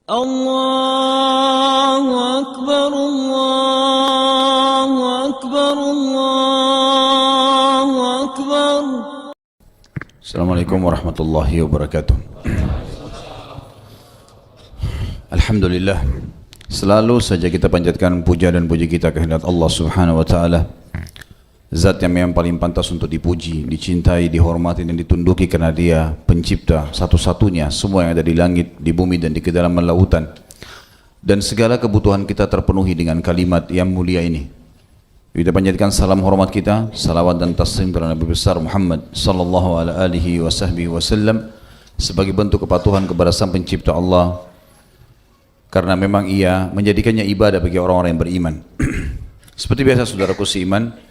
Allahu Akbar, Allahu Akbar, Allahu Akbar. Assalamualaikum warahmatullahi wabarakatuh. Alhamdulillah, selalu saja kita panjatkan puja dan puji kita kehadirat Allah Subhanahu wa taala. Zat yang memang paling pantas untuk dipuji, dicintai, dihormati dan ditunduki karena Dia pencipta satu-satunya semua yang ada di langit, di bumi dan di kedalaman lautan. Dan segala kebutuhan kita terpenuhi dengan kalimat yang mulia ini. Kita panjatkan salam hormat kita, salawat dan taslim kepada Nabi besar Muhammad sallallahu alaihi wasallam sebagai bentuk kepatuhan kepada Sang Pencipta Allah, karena memang Ia menjadikannya ibadah bagi orang-orang yang beriman. Seperti biasa saudaraku seiman,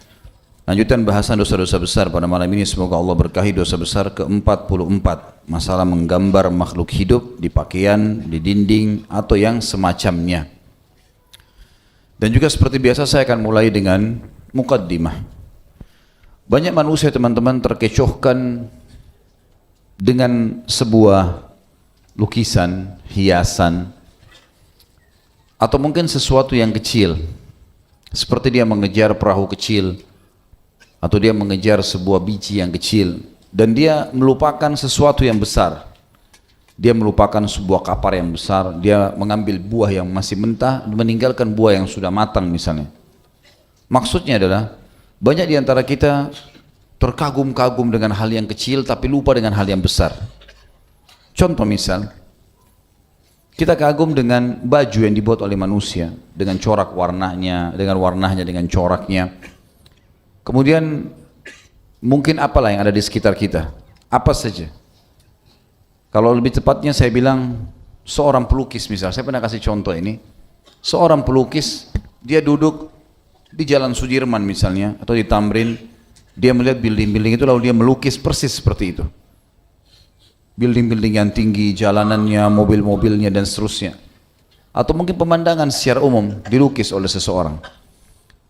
lanjutan bahasan dosa-dosa besar pada malam ini. Semoga Allah berkahi dosa besar ke-44, masalah menggambar makhluk hidup di pakaian, di dinding atau yang semacamnya. Dan juga seperti biasa saya akan mulai dengan mukaddimah. Banyak manusia teman-teman terkecohkan dengan sebuah lukisan, hiasan, atau mungkin sesuatu yang kecil, seperti dia mengejar perahu kecil, atau dia mengejar sebuah biji yang kecil, dan dia melupakan sesuatu yang besar. Dia melupakan sebuah kapar yang besar, dia mengambil buah yang masih mentah, meninggalkan buah yang sudah matang misalnya. Maksudnya adalah, banyak di antara kita terkagum-kagum dengan hal yang kecil, tapi lupa dengan hal yang besar. Contoh misal, kita kagum dengan baju yang dibuat oleh manusia, dengan corak warnanya, dengan coraknya. Kemudian mungkin apalah yang ada di sekitar kita, apa saja. Kalau lebih tepatnya saya bilang seorang pelukis misal, saya pernah kasih contoh ini. Seorang pelukis, dia duduk di Jalan Sudirman misalnya, atau di Tamrin, dia melihat building-building itu lalu dia melukis persis seperti itu. Building-building yang tinggi, jalanannya, mobil-mobilnya dan seterusnya. Atau mungkin pemandangan secara umum dilukis oleh seseorang.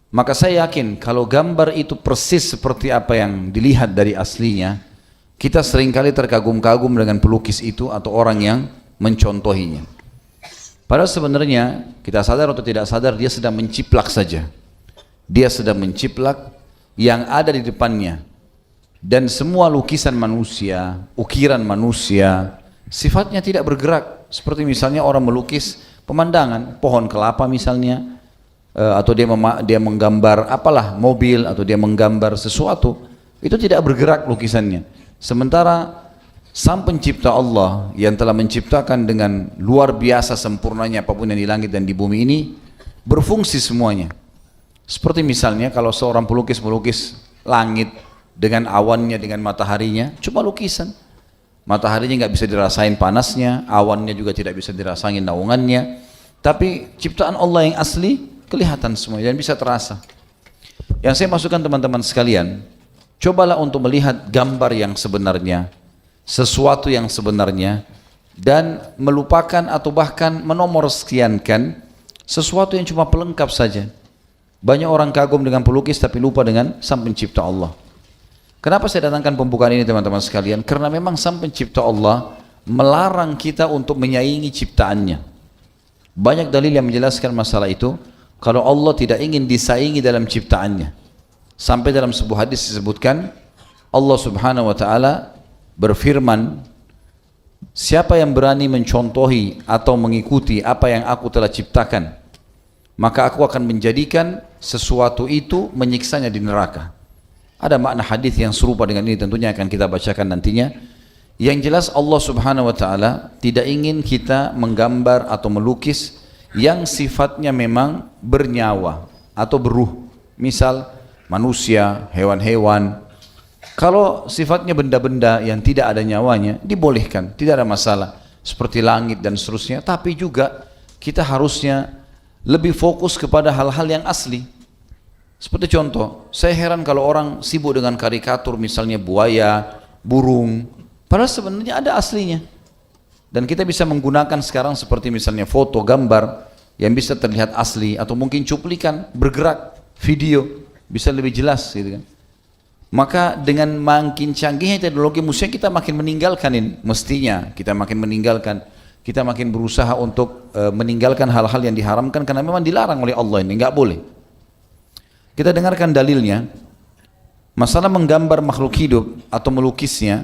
Maka saya yakin kalau gambar itu persis seperti apa yang dilihat dari aslinya, kita seringkali terkagum-kagum dengan pelukis itu atau orang yang mencontohinya. Padahal sebenarnya kita sadar atau tidak sadar dia sedang menciplak saja. Dia sedang menciplak yang ada di depannya. Dan semua lukisan manusia, ukiran manusia, sifatnya tidak bergerak. Seperti misalnya orang melukis pemandangan, pohon kelapa misalnya, atau dia menggambar apalah, mobil, atau dia menggambar sesuatu, itu tidak bergerak lukisannya. Sementara Sang Pencipta Allah yang telah menciptakan dengan luar biasa sempurnanya apapun yang di langit dan di bumi ini berfungsi semuanya. Seperti misalnya kalau seorang pelukis melukis langit dengan awannya, dengan mataharinya, cuma lukisan. Mataharinya nggak bisa dirasain panasnya, awannya juga tidak bisa dirasain naungannya, tapi ciptaan Allah yang asli kelihatan semua dan bisa terasa. Yang saya masukkan teman-teman sekalian, cobalah untuk melihat gambar yang sebenarnya, sesuatu yang sebenarnya, dan melupakan atau bahkan menomorsekiankan sesuatu yang cuma pelengkap saja. Banyak orang kagum dengan pelukis tapi lupa dengan Sang Pencipta Allah. Kenapa saya datangkan pembukaan ini teman-teman sekalian? Karena memang Sang Pencipta Allah melarang kita untuk menyaingi ciptaannya. Banyak dalil yang menjelaskan masalah itu. Kalau Allah tidak ingin disaingi dalam ciptaannya, sampai dalam sebuah hadis disebutkan Allah Subhanahu wa taala berfirman, siapa yang berani mencontohi atau mengikuti apa yang aku telah ciptakan, maka aku akan menjadikan sesuatu itu menyiksanya di neraka. Ada makna hadis yang serupa dengan ini, tentunya akan kita bacakan nantinya. Yang jelas Allah Subhanahu wa taala tidak ingin kita menggambar atau melukis yang sifatnya memang bernyawa atau beruh, misal manusia, hewan-hewan. Kalau sifatnya benda-benda yang tidak ada nyawanya, dibolehkan, tidak ada masalah, seperti langit dan seterusnya. Tapi juga kita harusnya lebih fokus kepada hal-hal yang asli. Seperti contoh, saya heran kalau orang sibuk dengan karikatur misalnya buaya, burung, padahal sebenarnya ada aslinya. Dan kita bisa menggunakan sekarang seperti misalnya foto, gambar yang bisa terlihat asli, atau mungkin cuplikan, bergerak, video, bisa lebih jelas gitu kan. Maka dengan makin canggihnya teknologi, mestinya kita makin meninggalkan ini, mestinya kita makin meninggalkan kita makin berusaha untuk meninggalkan hal-hal yang diharamkan karena memang dilarang oleh Allah, ini nggak boleh. Kita dengarkan dalilnya. Masalah menggambar makhluk hidup atau melukisnya,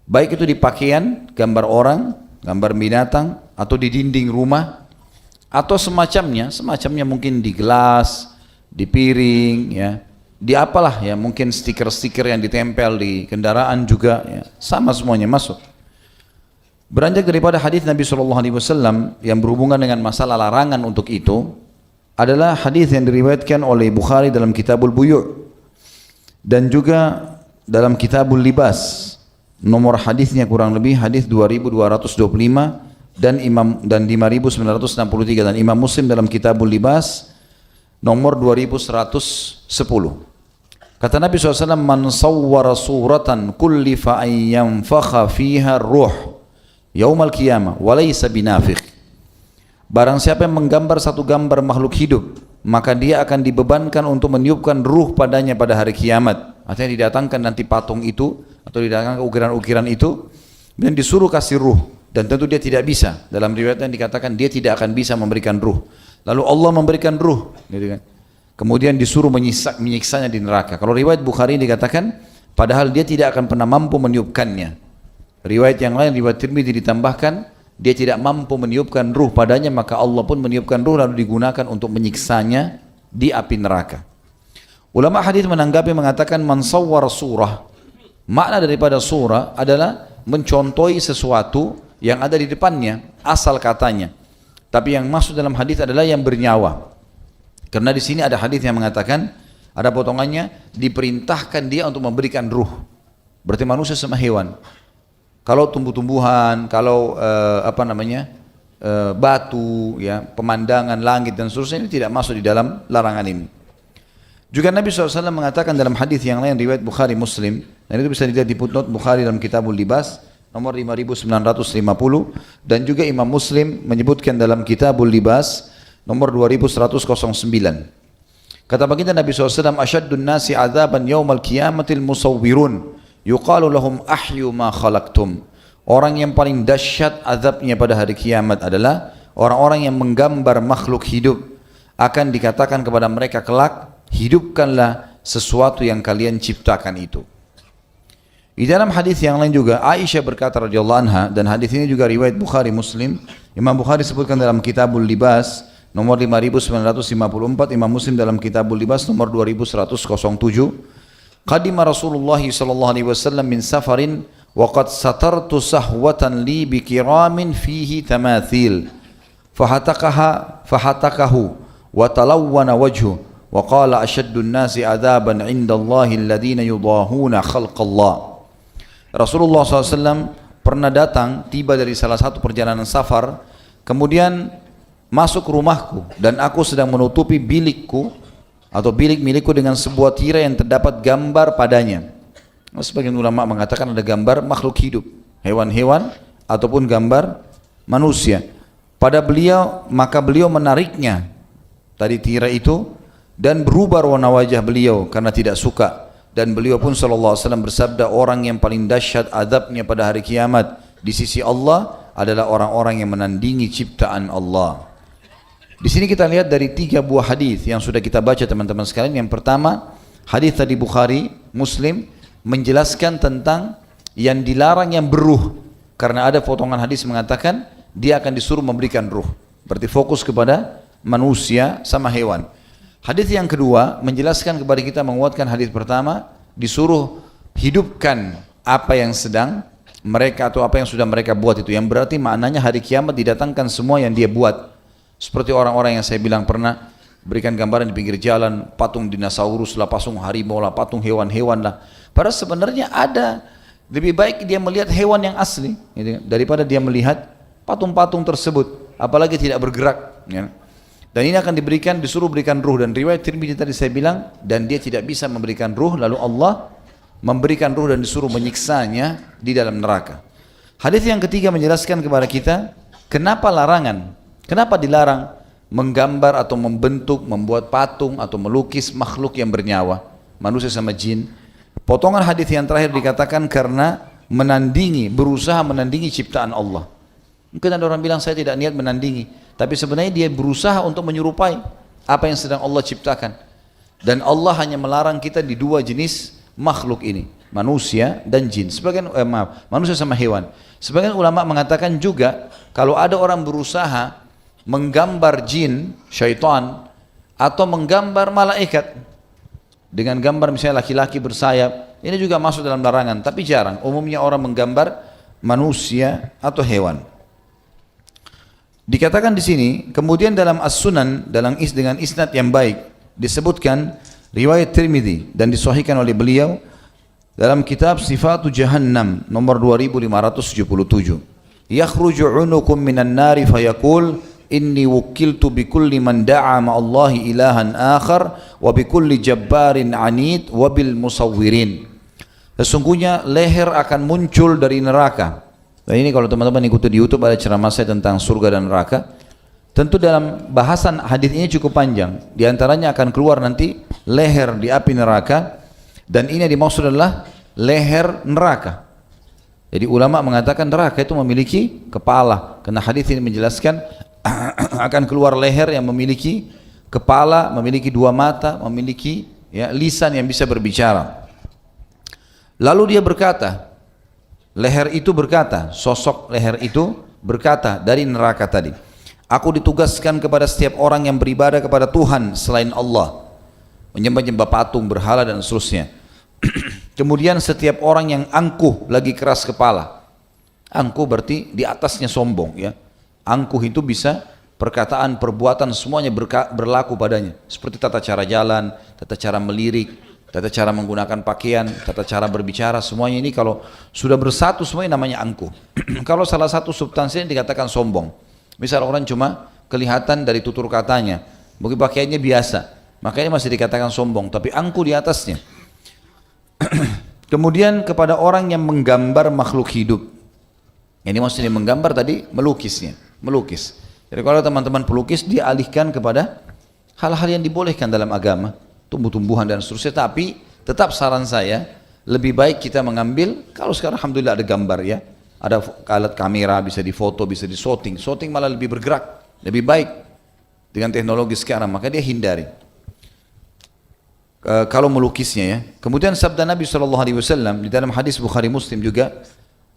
baik itu di pakaian, gambar orang, gambar binatang, atau di dinding rumah, atau semacamnya mungkin di gelas, di piring, ya, di apalah ya, mungkin stiker-stiker yang ditempel di kendaraan juga, ya, sama semuanya masuk. Beranjak daripada hadis Nabi SAW yang berhubungan dengan masalah larangan untuk itu, adalah hadis yang diriwayatkan oleh Bukhari dalam Kitabul Buyu' dan juga dalam Kitabul Libas. Nomor hadisnya kurang lebih hadis 2225 dan 5963, dan Imam Muslim dalam Kitabul Libas nomor 2110. Kata Nabi SAW, man sawwara suratan kullifa an yanfakha fiha ruh yaumal qiyamah walaysa binafikh. Barang siapa yang menggambar satu gambar makhluk hidup, maka dia akan dibebankan untuk meniupkan ruh padanya pada hari kiamat. Artinya didatangkan nanti patung itu atau didatangkan ukiran-ukiran itu dan disuruh kasih ruh, dan tentu dia tidak bisa. Dalam riwayat yang dikatakan dia tidak akan bisa memberikan ruh. Lalu Allah memberikan ruh, gitu kan. Kemudian disuruh menyiksanya di neraka. Kalau riwayat Bukhari dikatakan padahal dia tidak akan pernah mampu meniupkannya. Riwayat yang lain, riwayat Tirmidzi, ditambahkan dia tidak mampu meniupkan ruh padanya, maka Allah pun meniupkan ruh lalu digunakan untuk menyiksanya di api neraka. Ulama hadis menanggapi mengatakan man sawwara surah, makna daripada surah adalah mencontohi sesuatu yang ada di depannya, asal katanya. Tapi yang masuk dalam hadis adalah yang bernyawa. Karena di sini ada hadis yang mengatakan, ada potongannya, diperintahkan dia untuk memberikan ruh. Berarti manusia sama hewan. Kalau tumbuh-tumbuhan, kalau batu, ya, pemandangan langit dan seterusnya, ini tidak masuk di dalam larangan ini. Juga Nabi SAW mengatakan dalam hadis yang lain riwayat Bukhari Muslim, dan itu bisa dilihat di footnote Bukhari dalam Kitabul Libas nomor 5950, dan juga Imam Muslim menyebutkan dalam Kitabul Libas nomor 2109. Kata baginda Nabi SAW, asyaddun nasi azaban yaumal qiyamatil musawwirun yuqalu lahum ahyu ma khalaqtum. Orang yang paling dahsyat azabnya pada hari kiamat adalah orang-orang yang menggambar makhluk hidup. Akan dikatakan kepada mereka kelak, hidupkanlah sesuatu yang kalian ciptakan itu. Di dalam hadis yang lain juga Aisyah berkata radhiyallahu anha, dan hadis ini juga riwayat Bukhari Muslim. Imam Bukhari sebutkan dalam Kitabul Libas nomor 5954, Imam Muslim dalam Kitabul Libas nomor 2107. Qadima Rasulullah sallallahu alaihi wasallam min safarin wa qad satartu sahwatan li bi kiramin fihi tamathil fahatakahu wa talawwana wajhu wa qala ashaddun nasi adzaban 'inda Allahi alladhina yudahuna khalqallah. Rasulullah SAW pernah datang, tiba dari salah satu perjalanan safar, kemudian masuk rumahku dan aku sedang menutupi bilikku atau bilik milikku dengan sebuah tirai yang terdapat gambar padanya. Sebagian ulama mengatakan ada gambar makhluk hidup, hewan-hewan ataupun gambar manusia. Pada beliau, maka beliau menariknya tadi tirai itu dan berubah warna wajah beliau karena tidak suka. Dan beliau pun sallallahu alaihi wasallam bersabda, orang yang paling dahsyat azabnya pada hari kiamat di sisi Allah adalah orang-orang yang menandingi ciptaan Allah. Di sini kita lihat dari 3 buah hadis yang sudah kita baca teman-teman sekalian. Yang pertama, hadis tadi Bukhari, Muslim menjelaskan tentang yang dilarang yang beruh, karena ada potongan hadis mengatakan dia akan disuruh memberikan ruh. Berarti fokus kepada manusia sama hewan. Hadis yang kedua menjelaskan kepada kita, menguatkan hadis pertama, disuruh hidupkan apa yang sedang mereka atau apa yang sudah mereka buat itu, yang berarti maknanya hari kiamat didatangkan semua yang dia buat. Seperti orang-orang yang saya bilang pernah berikan gambaran di pinggir jalan, patung dinosaurus lah, patung harimau lah, patung hewan-hewan lah. Padahal sebenarnya ada, lebih baik dia melihat hewan yang asli gitu, daripada dia melihat patung-patung tersebut, apalagi tidak bergerak ya. Dan ini akan disuruh berikan ruh. Dan riwayat Tirmidzi tadi saya bilang, dan dia tidak bisa memberikan ruh, lalu Allah memberikan ruh dan disuruh menyiksanya di dalam neraka. Hadis yang ketiga menjelaskan kepada kita kenapa larangan, kenapa dilarang menggambar atau membentuk, membuat patung atau melukis makhluk yang bernyawa, manusia sama jin. Potongan hadis yang terakhir dikatakan karena menandingi, berusaha menandingi ciptaan Allah. Mungkin ada orang bilang saya tidak niat menandingi, tapi sebenarnya dia berusaha untuk menyerupai apa yang sedang Allah ciptakan. Dan Allah hanya melarang kita di dua jenis makhluk ini, manusia dan jin. Manusia sama hewan. Sebagian ulama mengatakan juga kalau ada orang berusaha menggambar jin, syaitan, atau menggambar malaikat dengan gambar misalnya laki-laki bersayap, ini juga masuk dalam larangan, tapi jarang. Umumnya orang menggambar manusia atau hewan. Dikatakan di sini, kemudian dalam As-Sunan dengan isnad yang baik disebutkan riwayat Tirmidzi dan disahihkan oleh beliau dalam kitab Sifatu Jahannam nomor 2577. Yakhruju unukum minan nari fayaqul inni wukiltu bikulli man da'a ma'allahi ilahan akhar wa bikulli jabbarin anid wa bil musawwirin. Sesungguhnya leher akan muncul dari neraka. Dan ini kalau teman-teman ikuti di YouTube ada ceramah saya tentang surga dan neraka. Tentu dalam bahasan hadis ini cukup panjang. Di antaranya akan keluar nanti leher di api neraka, dan ini yang dimaksud adalah leher neraka. Jadi ulama mengatakan neraka itu memiliki kepala, karena hadis ini menjelaskan akan keluar leher yang memiliki kepala, memiliki dua mata, memiliki lisan yang bisa berbicara. Lalu dia berkata, leher itu berkata, sosok leher itu berkata dari neraka tadi, aku ditugaskan kepada setiap orang yang beribadah kepada Tuhan selain Allah, menyembah-nyembah patung, berhala dan seterusnya. Kemudian setiap orang yang angkuh lagi keras kepala, angkuh berarti di atasnya sombong ya. Angkuh itu bisa perkataan, perbuatan semuanya berlaku padanya, seperti tata cara jalan, tata cara melirik, tata cara menggunakan pakaian, tata cara berbicara, semuanya ini kalau sudah bersatu semuanya namanya angkuh. Kalau salah satu substansinya dikatakan sombong. Misal orang cuma kelihatan dari tutur katanya, mungkin pakaiannya biasa, makanya masih dikatakan sombong, tapi angkuh di atasnya. Kemudian kepada orang yang menggambar makhluk hidup, ini maksudnya menggambar tadi melukisnya, melukis. Jadi kalau teman-teman pelukis dialihkan kepada hal-hal yang dibolehkan dalam agama, tumbuh-tumbuhan dan seterusnya. Tapi tetap saran saya lebih baik kita mengambil, kalau sekarang alhamdulillah ada gambar ya, ada alat kamera bisa difoto, bisa di shooting malah lebih bergerak, lebih baik dengan teknologi sekarang, maka dia hindari kalau melukisnya ya. Kemudian sabda Nabi SAW di dalam hadis Bukhari Muslim juga,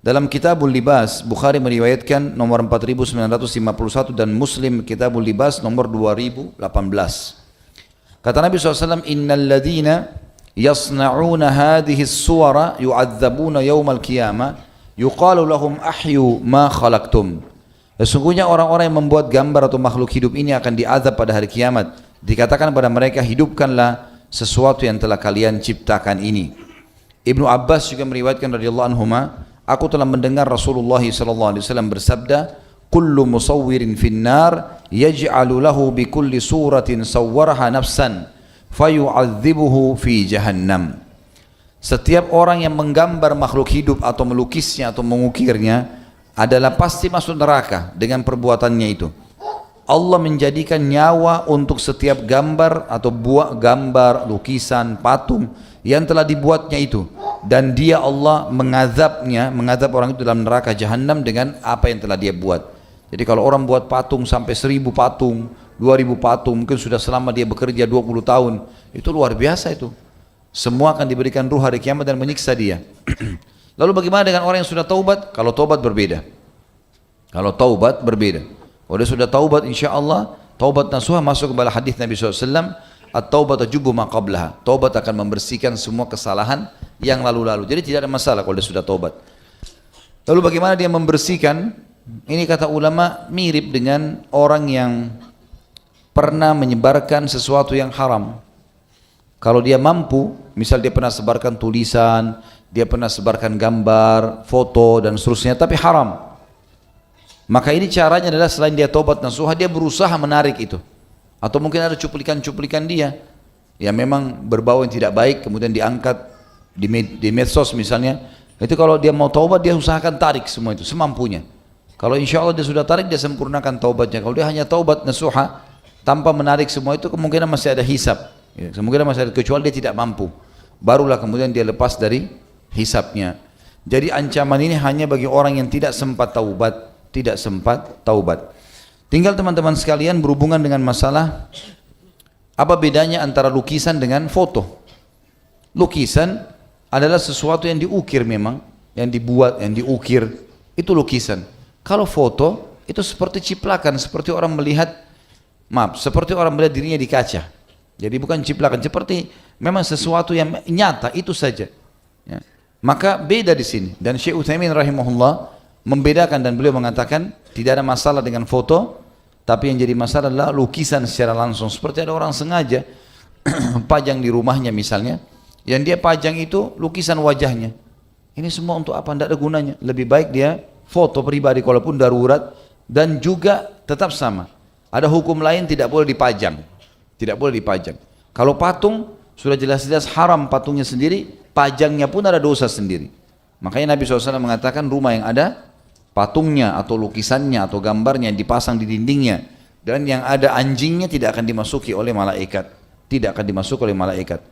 dalam Kitabul Libas, Bukhari meriwayatkan nomor 4951 dan Muslim Kitabul Libas nomor 2018. Kata Nabi SAW, innal ladhina yasna'una hadhihi as-suwara yu'adzabuna yawmal qiyamah yuqalu lahum ahyu ma khalaqtum. Sesungguhnya orang-orang yang membuat gambar atau makhluk hidup ini akan diazab pada hari kiamat. Dikatakan pada mereka, hidupkanlah sesuatu yang telah kalian ciptakan ini. Ibnu Abbas juga meriwayatkan radhiyallahu anhuma, aku telah mendengar Rasulullah SAW bersabda, kullu musawwirin finnar yaj'alu lahu bi kulli suratin sawwaraha nafsan fayu'adzibuhu fi jahannam. Setiap orang yang menggambar makhluk hidup atau melukisnya atau mengukirnya adalah pasti masuk neraka dengan perbuatannya itu. Allah menjadikan nyawa untuk setiap gambar atau buah gambar, lukisan, patung yang telah dibuatnya itu, dan dia Allah mengazab orang itu dalam neraka jahanam dengan apa yang telah dia buat. Jadi kalau orang buat patung sampai 1000 patung, 2000 patung, mungkin sudah selama dia bekerja 20 tahun, itu luar biasa itu. Semua akan diberikan ruh hari kiamat dan menyiksa dia. Lalu bagaimana dengan orang yang sudah taubat? Kalau taubat berbeda. Kalau taubat berbeda. Kalau dia sudah taubat, insya Allah taubat nasuha masuk kepada hadis Nabi SAW, at-taubat tajubu ma qablaha. Taubat akan membersihkan semua kesalahan yang lalu-lalu. Jadi tidak ada masalah kalau dia sudah taubat. Lalu bagaimana dia membersihkan? Ini kata ulama mirip dengan orang yang pernah menyebarkan sesuatu yang haram. Kalau dia mampu, misal dia pernah sebarkan tulisan, dia pernah sebarkan gambar, foto dan seterusnya, tapi haram. Maka ini caranya adalah selain dia taubat nasuha, dia berusaha menarik itu. Atau mungkin ada cuplikan-cuplikan dia yang memang berbau yang tidak baik, kemudian diangkat di medsos misalnya. Itu kalau dia mau taubat, dia usahakan tarik semua itu semampunya. Kalau insya Allah dia sudah tarik, dia sempurnakan taubatnya. Kalau dia hanya taubat nasuha tanpa menarik semua itu, kemungkinan masih ada hisab ya, kemungkinan masih ada, kecuali dia tidak mampu, barulah kemudian dia lepas dari hisabnya. Jadi ancaman ini hanya bagi orang yang tidak sempat taubat, tidak sempat taubat. Tinggal teman-teman sekalian berhubungan dengan masalah apa bedanya antara lukisan dengan foto. Lukisan adalah sesuatu yang diukir memang, yang dibuat, yang diukir, itu lukisan. Kalau foto itu seperti ciplakan, seperti orang melihat, seperti orang melihat dirinya di kaca. Jadi bukan ciplakan, seperti memang sesuatu yang nyata, itu saja. Ya. Maka beda di sini. Dan Syekh Utsaimin rahimahullah membedakan dan beliau mengatakan tidak ada masalah dengan foto, tapi yang jadi masalah adalah lukisan secara langsung. Seperti ada orang sengaja pajang di rumahnya misalnya, yang dia pajang itu lukisan wajahnya. Ini semua untuk apa? Tidak ada gunanya. Lebih baik dia foto pribadi kalaupun darurat, dan juga tetap sama. Ada hukum lain tidak boleh dipajang. Tidak boleh dipajang. Kalau patung sudah jelas-jelas haram patungnya sendiri, pajangnya pun ada dosa sendiri. Makanya Nabi SAW mengatakan rumah yang ada patungnya atau lukisannya atau gambarnya yang dipasang di dindingnya dan yang ada anjingnya tidak akan dimasuki oleh malaikat. Tidak akan dimasuki oleh malaikat.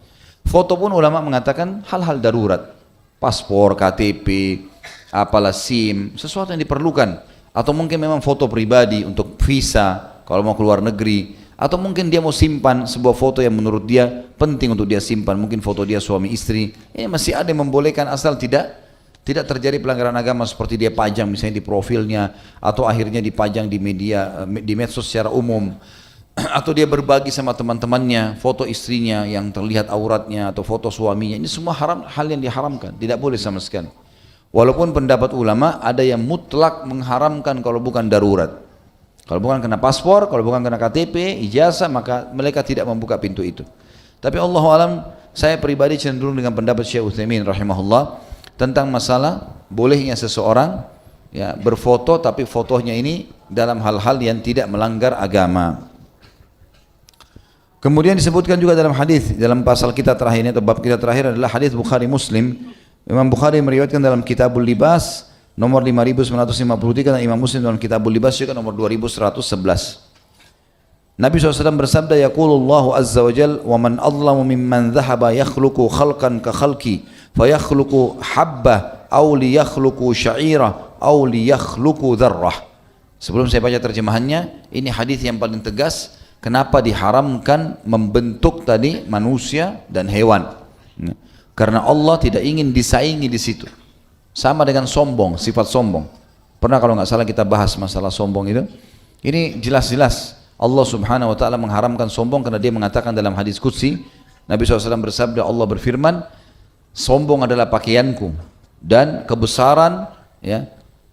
Foto pun ulama mengatakan hal-hal darurat. Paspor, KTP, apalah SIM, sesuatu yang diperlukan. Atau mungkin memang foto pribadi untuk visa kalau mau keluar negeri. Atau mungkin dia mau simpan sebuah foto yang menurut dia penting untuk dia simpan. Mungkin foto dia suami istri. Ini masih ada yang membolehkan asal tidak terjadi pelanggaran agama seperti dia pajang misalnya di profilnya atau akhirnya dipajang di media, di medsos secara umum, atau dia berbagi sama teman-temannya foto istrinya yang terlihat auratnya atau foto suaminya. Ini semua haram, hal yang diharamkan, tidak boleh sama sekali. Walaupun pendapat ulama ada yang mutlak mengharamkan kalau bukan darurat. Kalau bukan kena paspor, kalau bukan kena KTP, ijazah, maka mereka tidak membuka pintu itu. Tapi Allahu alam, saya pribadi cenderung dengan pendapat Syekh Utsaimin rahimahullah tentang masalah bolehnya seseorang ya berfoto, tapi fotonya ini dalam hal-hal yang tidak melanggar agama. Kemudian disebutkan juga dalam hadis, dalam pasal kita terakhir ini atau bab kita terakhir adalah hadis Bukhari Muslim. Imam Bukhari meriwayatkan dalam Kitabul Libas nomor 5953 dan Imam Muslim dalam Kitabul Libas juga nomor 2111. Nabi SAW bersabda, yaqulullahu azza wa jal, wa man adlamu mimman dhahaba yakhluqu khalqan ka khalqi fayakhluqu habbah aw liyakhluqu sya'irah aw liyakhluqu dharrah. Sebelum saya baca terjemahannya, ini hadis yang paling tegas kenapa diharamkan membentuk tadi manusia dan hewan. Karena Allah tidak ingin disaingi di situ. Sama dengan sombong, sifat sombong. Pernah kalau nggak salah kita bahas masalah sombong itu. Ini jelas-jelas Allah subhanahu wa ta'ala mengharamkan sombong karena dia mengatakan dalam hadis qudsi, Nabi SAW bersabda, Allah berfirman, sombong adalah pakaianku dan kebesaran ya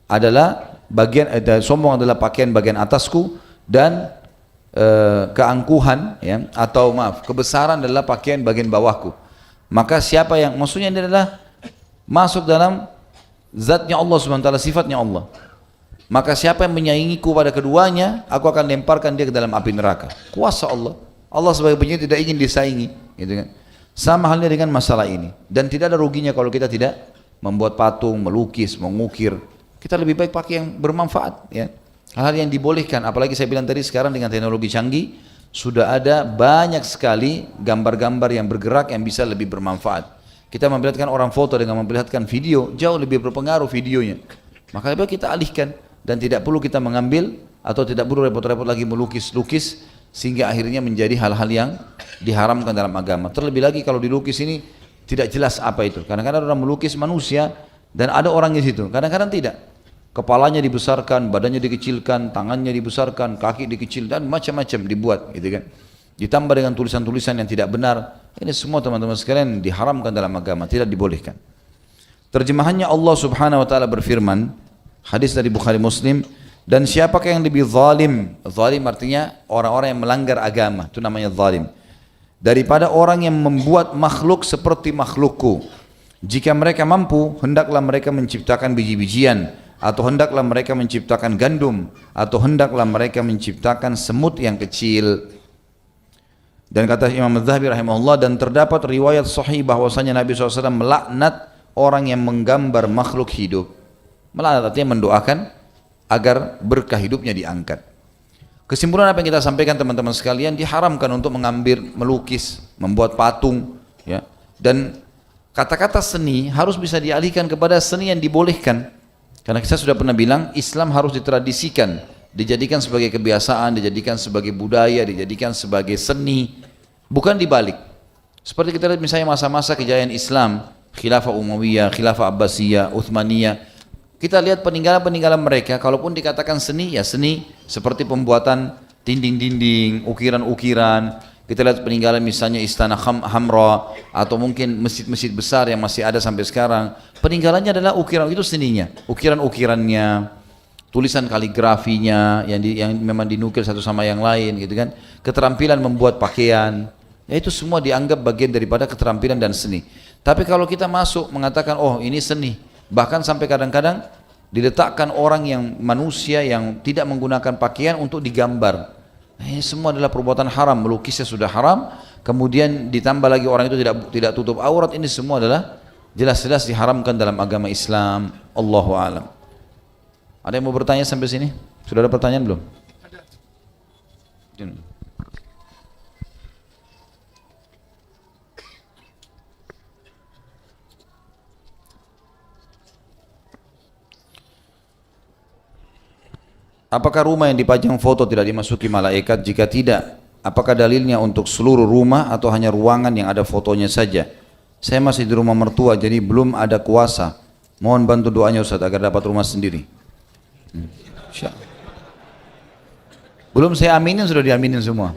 adalah bagian, sombong adalah pakaian bagian atasku dan keangkuhan ya atau kebesaran adalah pakaian bagian bawahku. Maka siapa yang, maksudnya ini adalah masuk dalam zatnya Allah subhanahu wa ta'ala, sifatnya Allah. Maka siapa yang menyaingiku pada keduanya, aku akan lemparkan dia ke dalam api neraka. Kuasa Allah. Allah sebagai penyayang tidak ingin disaingi, gitu kan. Sama halnya dengan masalah ini. Dan tidak ada ruginya kalau kita tidak membuat patung, melukis, mengukir. Kita lebih baik pakai yang bermanfaat, ya. Hal-hal yang dibolehkan. Apalagi saya bilang tadi sekarang dengan teknologi canggih sudah ada banyak sekali gambar-gambar yang bergerak yang bisa lebih bermanfaat. Kita memperlihatkan orang foto dengan memperlihatkan video jauh lebih berpengaruh videonya. Maka lebih kita alihkan. Dan tidak perlu kita mengambil atau tidak perlu repot-repot lagi melukis-lukis sehingga akhirnya menjadi hal-hal yang diharamkan dalam agama. Terlebih lagi kalau dilukis ini tidak jelas apa itu. Kadang-kadang orang melukis manusia dan ada orang di situ. Kadang-kadang tidak. Kepalanya dibesarkan, badannya dikecilkan, tangannya dibesarkan, kaki dikecilkan, macam-macam dibuat, gitu kan. Ditambah dengan tulisan-tulisan yang tidak benar. Ini semua teman-teman sekalian diharamkan dalam agama, tidak dibolehkan. Terjemahannya Allah Subhanahu wa taala berfirman, hadis dari Bukhari Muslim, dan siapakah yang lebih zalim? Zalim artinya orang-orang yang melanggar agama, itu namanya zalim. Daripada orang yang membuat makhluk seperti makhlukku. Jika mereka mampu, hendaklah mereka menciptakan biji-bijian, atau hendaklah mereka menciptakan gandum, atau hendaklah mereka menciptakan semut yang kecil. Dan kata Imam Az-Zahabi rahimahullah, dan terdapat riwayat sahih bahwasanya Nabi SAW melaknat orang yang menggambar makhluk hidup. Melaknat artinya mendoakan agar berkah hidupnya diangkat. Kesimpulan apa yang kita sampaikan teman-teman sekalian, diharamkan untuk mengambil, melukis, membuat patung, ya. Dan kata-kata seni harus bisa dialihkan kepada seni yang dibolehkan. Karena saya sudah pernah bilang, Islam harus ditradisikan, dijadikan sebagai kebiasaan, dijadikan sebagai budaya, dijadikan sebagai seni, bukan dibalik. Seperti kita lihat misalnya masa-masa kejayaan Islam, Khilafah Umayyah, Khilafah Abbasiyah, Uthmaniyah, kita lihat peninggalan-peninggalan mereka, kalaupun dikatakan seni, ya seni seperti pembuatan dinding-dinding, ukiran-ukiran. Kita lihat peninggalan misalnya Istana Hamra, atau mungkin masjid-masjid besar yang masih ada sampai sekarang. Peninggalannya adalah ukiran, itu seninya, ukiran-ukirannya, tulisan kaligrafinya yang memang dinukil satu sama yang lain, gitu kan. Keterampilan membuat pakaian, ya itu semua dianggap bagian daripada keterampilan dan seni. Tapi kalau kita masuk mengatakan, oh ini seni, bahkan sampai kadang-kadang diletakkan orang yang manusia yang tidak menggunakan pakaian untuk digambar. Ini semua adalah perbuatan haram, melukisnya sudah haram, kemudian ditambah lagi orang itu tidak tutup aurat, ini semua adalah jelas-jelas diharamkan dalam agama Islam. Allahu a'lam. Ada yang mau bertanya sampai sini? Sudah ada pertanyaan belum? Ada. Apakah rumah yang dipajang foto tidak dimasuki malaikat? Jika tidak, apakah dalilnya untuk seluruh rumah atau hanya ruangan yang ada fotonya saja? Saya masih di rumah mertua, jadi belum ada kuasa. Mohon bantu doanya Ustaz agar dapat rumah sendiri. Belum saya aminin, sudah diaminin semua.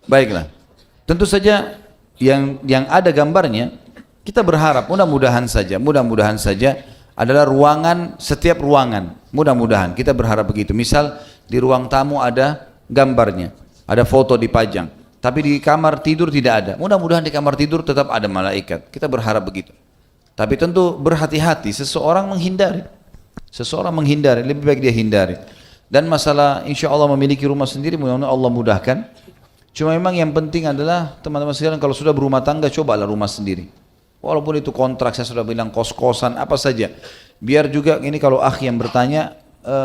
Baiklah. Tentu saja yang ada gambarnya, kita berharap mudah-mudahan saja adalah ruangan, setiap ruangan, mudah-mudahan kita berharap begitu. Misal di ruang tamu ada gambarnya, ada foto dipajang, tapi di kamar tidur tidak ada. Mudah-mudahan di kamar tidur tetap ada malaikat. Kita berharap begitu. Tapi tentu berhati-hati, seseorang menghindari, lebih baik dia hindari. Dan masalah insya Allah memiliki rumah sendiri, mudah-mudahan Allah mudahkan. Cuma memang yang penting adalah teman-teman sekalian, kalau sudah berumah tangga, cobalah rumah sendiri. Walaupun itu kontrak, saya sudah bilang kos-kosan, apa saja. Biar juga ini kalau akh yang bertanya,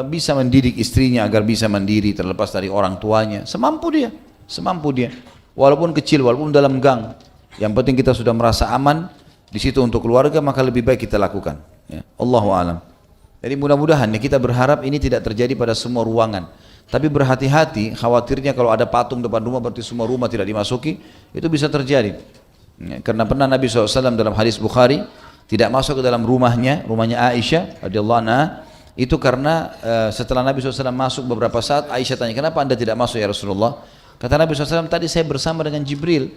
bisa mendidik istrinya agar bisa mandiri, terlepas dari orang tuanya. Semampu dia. Walaupun kecil, walaupun dalam gang. Yang penting kita sudah merasa aman di situ untuk keluarga, maka lebih baik kita lakukan. Ya. Allahu a'lam. Jadi mudah-mudahan ya, kita berharap ini tidak terjadi pada semua ruangan. Tapi berhati-hati, khawatirnya kalau ada patung depan rumah berarti semua rumah tidak dimasuki, itu bisa terjadi. Ya, karena pernah Nabi SAW dalam hadis Bukhari tidak masuk ke dalam rumahnya Aisyah radhiyallahu anha, itu karena setelah Nabi SAW masuk beberapa saat, Aisyah tanya, kenapa anda tidak masuk ya Rasulullah? Kata Nabi SAW, tadi saya bersama dengan Jibril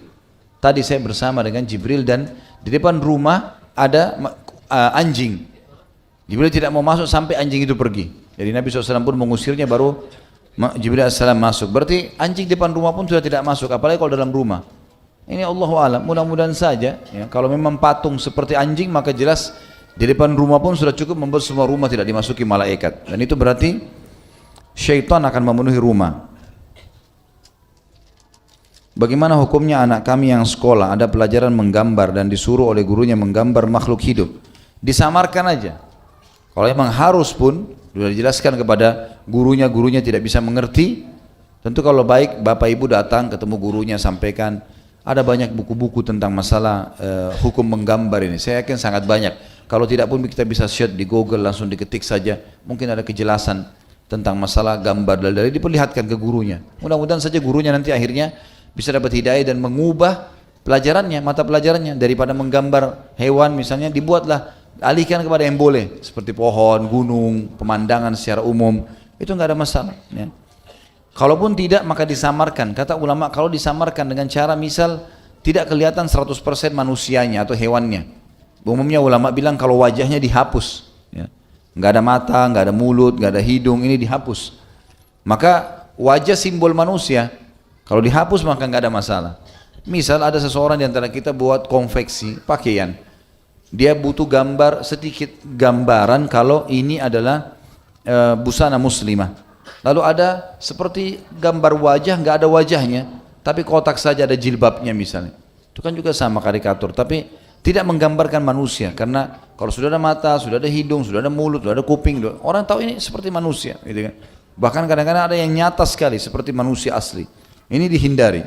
dan di depan rumah ada anjing. Jibril tidak mau masuk sampai anjing itu pergi. Jadi Nabi SAW pun mengusirnya, baru Jibril AS masuk. Berarti anjing depan rumah pun sudah tidak masuk, apalagi kalau dalam rumah. Ini Allahu a'lam, mudah-mudahan saja ya, kalau memang patung seperti anjing maka jelas di depan rumah pun sudah cukup membuat semua rumah tidak dimasuki malaikat, dan itu berarti syaitan akan memenuhi rumah. Bagaimana hukumnya anak kami yang sekolah ada pelajaran menggambar dan disuruh oleh gurunya menggambar makhluk hidup? Disamarkan aja. Kalau memang harus pun sudah dijelaskan kepada gurunya tidak bisa mengerti, tentu kalau baik bapak ibu datang ketemu gurunya, sampaikan. Ada banyak buku-buku tentang masalah hukum menggambar ini. Saya yakin sangat banyak. Kalau tidak pun kita bisa search di Google, langsung diketik saja. Mungkin ada kejelasan tentang masalah gambar dari diperlihatkan ke gurunya. Mudah-mudahan saja gurunya nanti akhirnya bisa dapat hidayah dan mengubah pelajarannya, mata pelajarannya. Daripada menggambar hewan misalnya, dibuatlah, alihkan kepada yang boleh. Seperti pohon, gunung, pemandangan secara umum. Itu nggak ada masalah. Ya. Kalaupun tidak maka disamarkan. Kata ulama, kalau disamarkan dengan cara misal tidak kelihatan 100% manusianya atau hewannya. Umumnya ulama bilang kalau wajahnya dihapus, ya. Nggak ada mata, nggak ada mulut, nggak ada hidung, ini dihapus. Maka wajah simbol manusia, kalau dihapus maka nggak ada masalah. Misal ada seseorang di antara kita buat konveksi pakaian, dia butuh gambar, sedikit gambaran kalau ini adalah busana muslimah. Lalu ada seperti gambar wajah, nggak ada wajahnya, tapi kotak saja ada jilbabnya misalnya. Itu kan juga sama karikatur, tapi tidak menggambarkan manusia. Karena kalau sudah ada mata, sudah ada hidung, sudah ada mulut, sudah ada kuping, orang tahu ini seperti manusia, gitu kan. Bahkan kadang-kadang ada yang nyata sekali seperti manusia asli. Ini dihindari.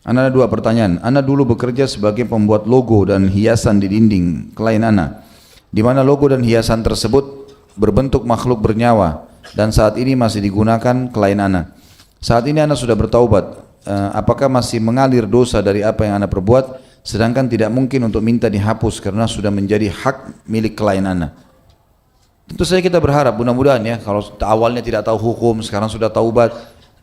Ana ada dua pertanyaan. Ana dulu bekerja sebagai pembuat logo dan hiasan di dinding klien Ana, di mana logo dan hiasan tersebut berbentuk makhluk bernyawa dan saat ini masih digunakan klien Ana. Saat ini Ana sudah bertaubat. Apakah masih mengalir dosa dari apa yang Ana perbuat, sedangkan tidak mungkin untuk minta dihapus karena sudah menjadi hak milik klien Ana? Tentu saja kita berharap, mudah-mudahan ya, kalau awalnya tidak tahu hukum, sekarang sudah taubat,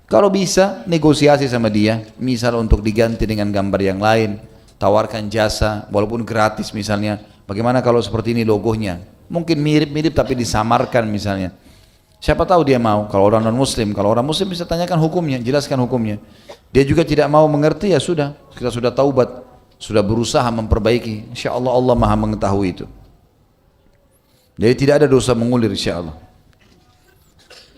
kalau bisa negosiasi sama dia, misal untuk diganti dengan gambar yang lain, tawarkan jasa, walaupun gratis misalnya. Bagaimana kalau seperti ini logonya? Mungkin mirip-mirip tapi disamarkan misalnya. Siapa tahu dia mau, kalau orang non-muslim, kalau orang muslim bisa tanyakan hukumnya, jelaskan hukumnya. Dia juga tidak mau mengerti, ya sudah, kita sudah taubat, sudah berusaha memperbaiki, insya Allah Allah maha mengetahui itu. Jadi tidak ada dosa mengulir insya Allah.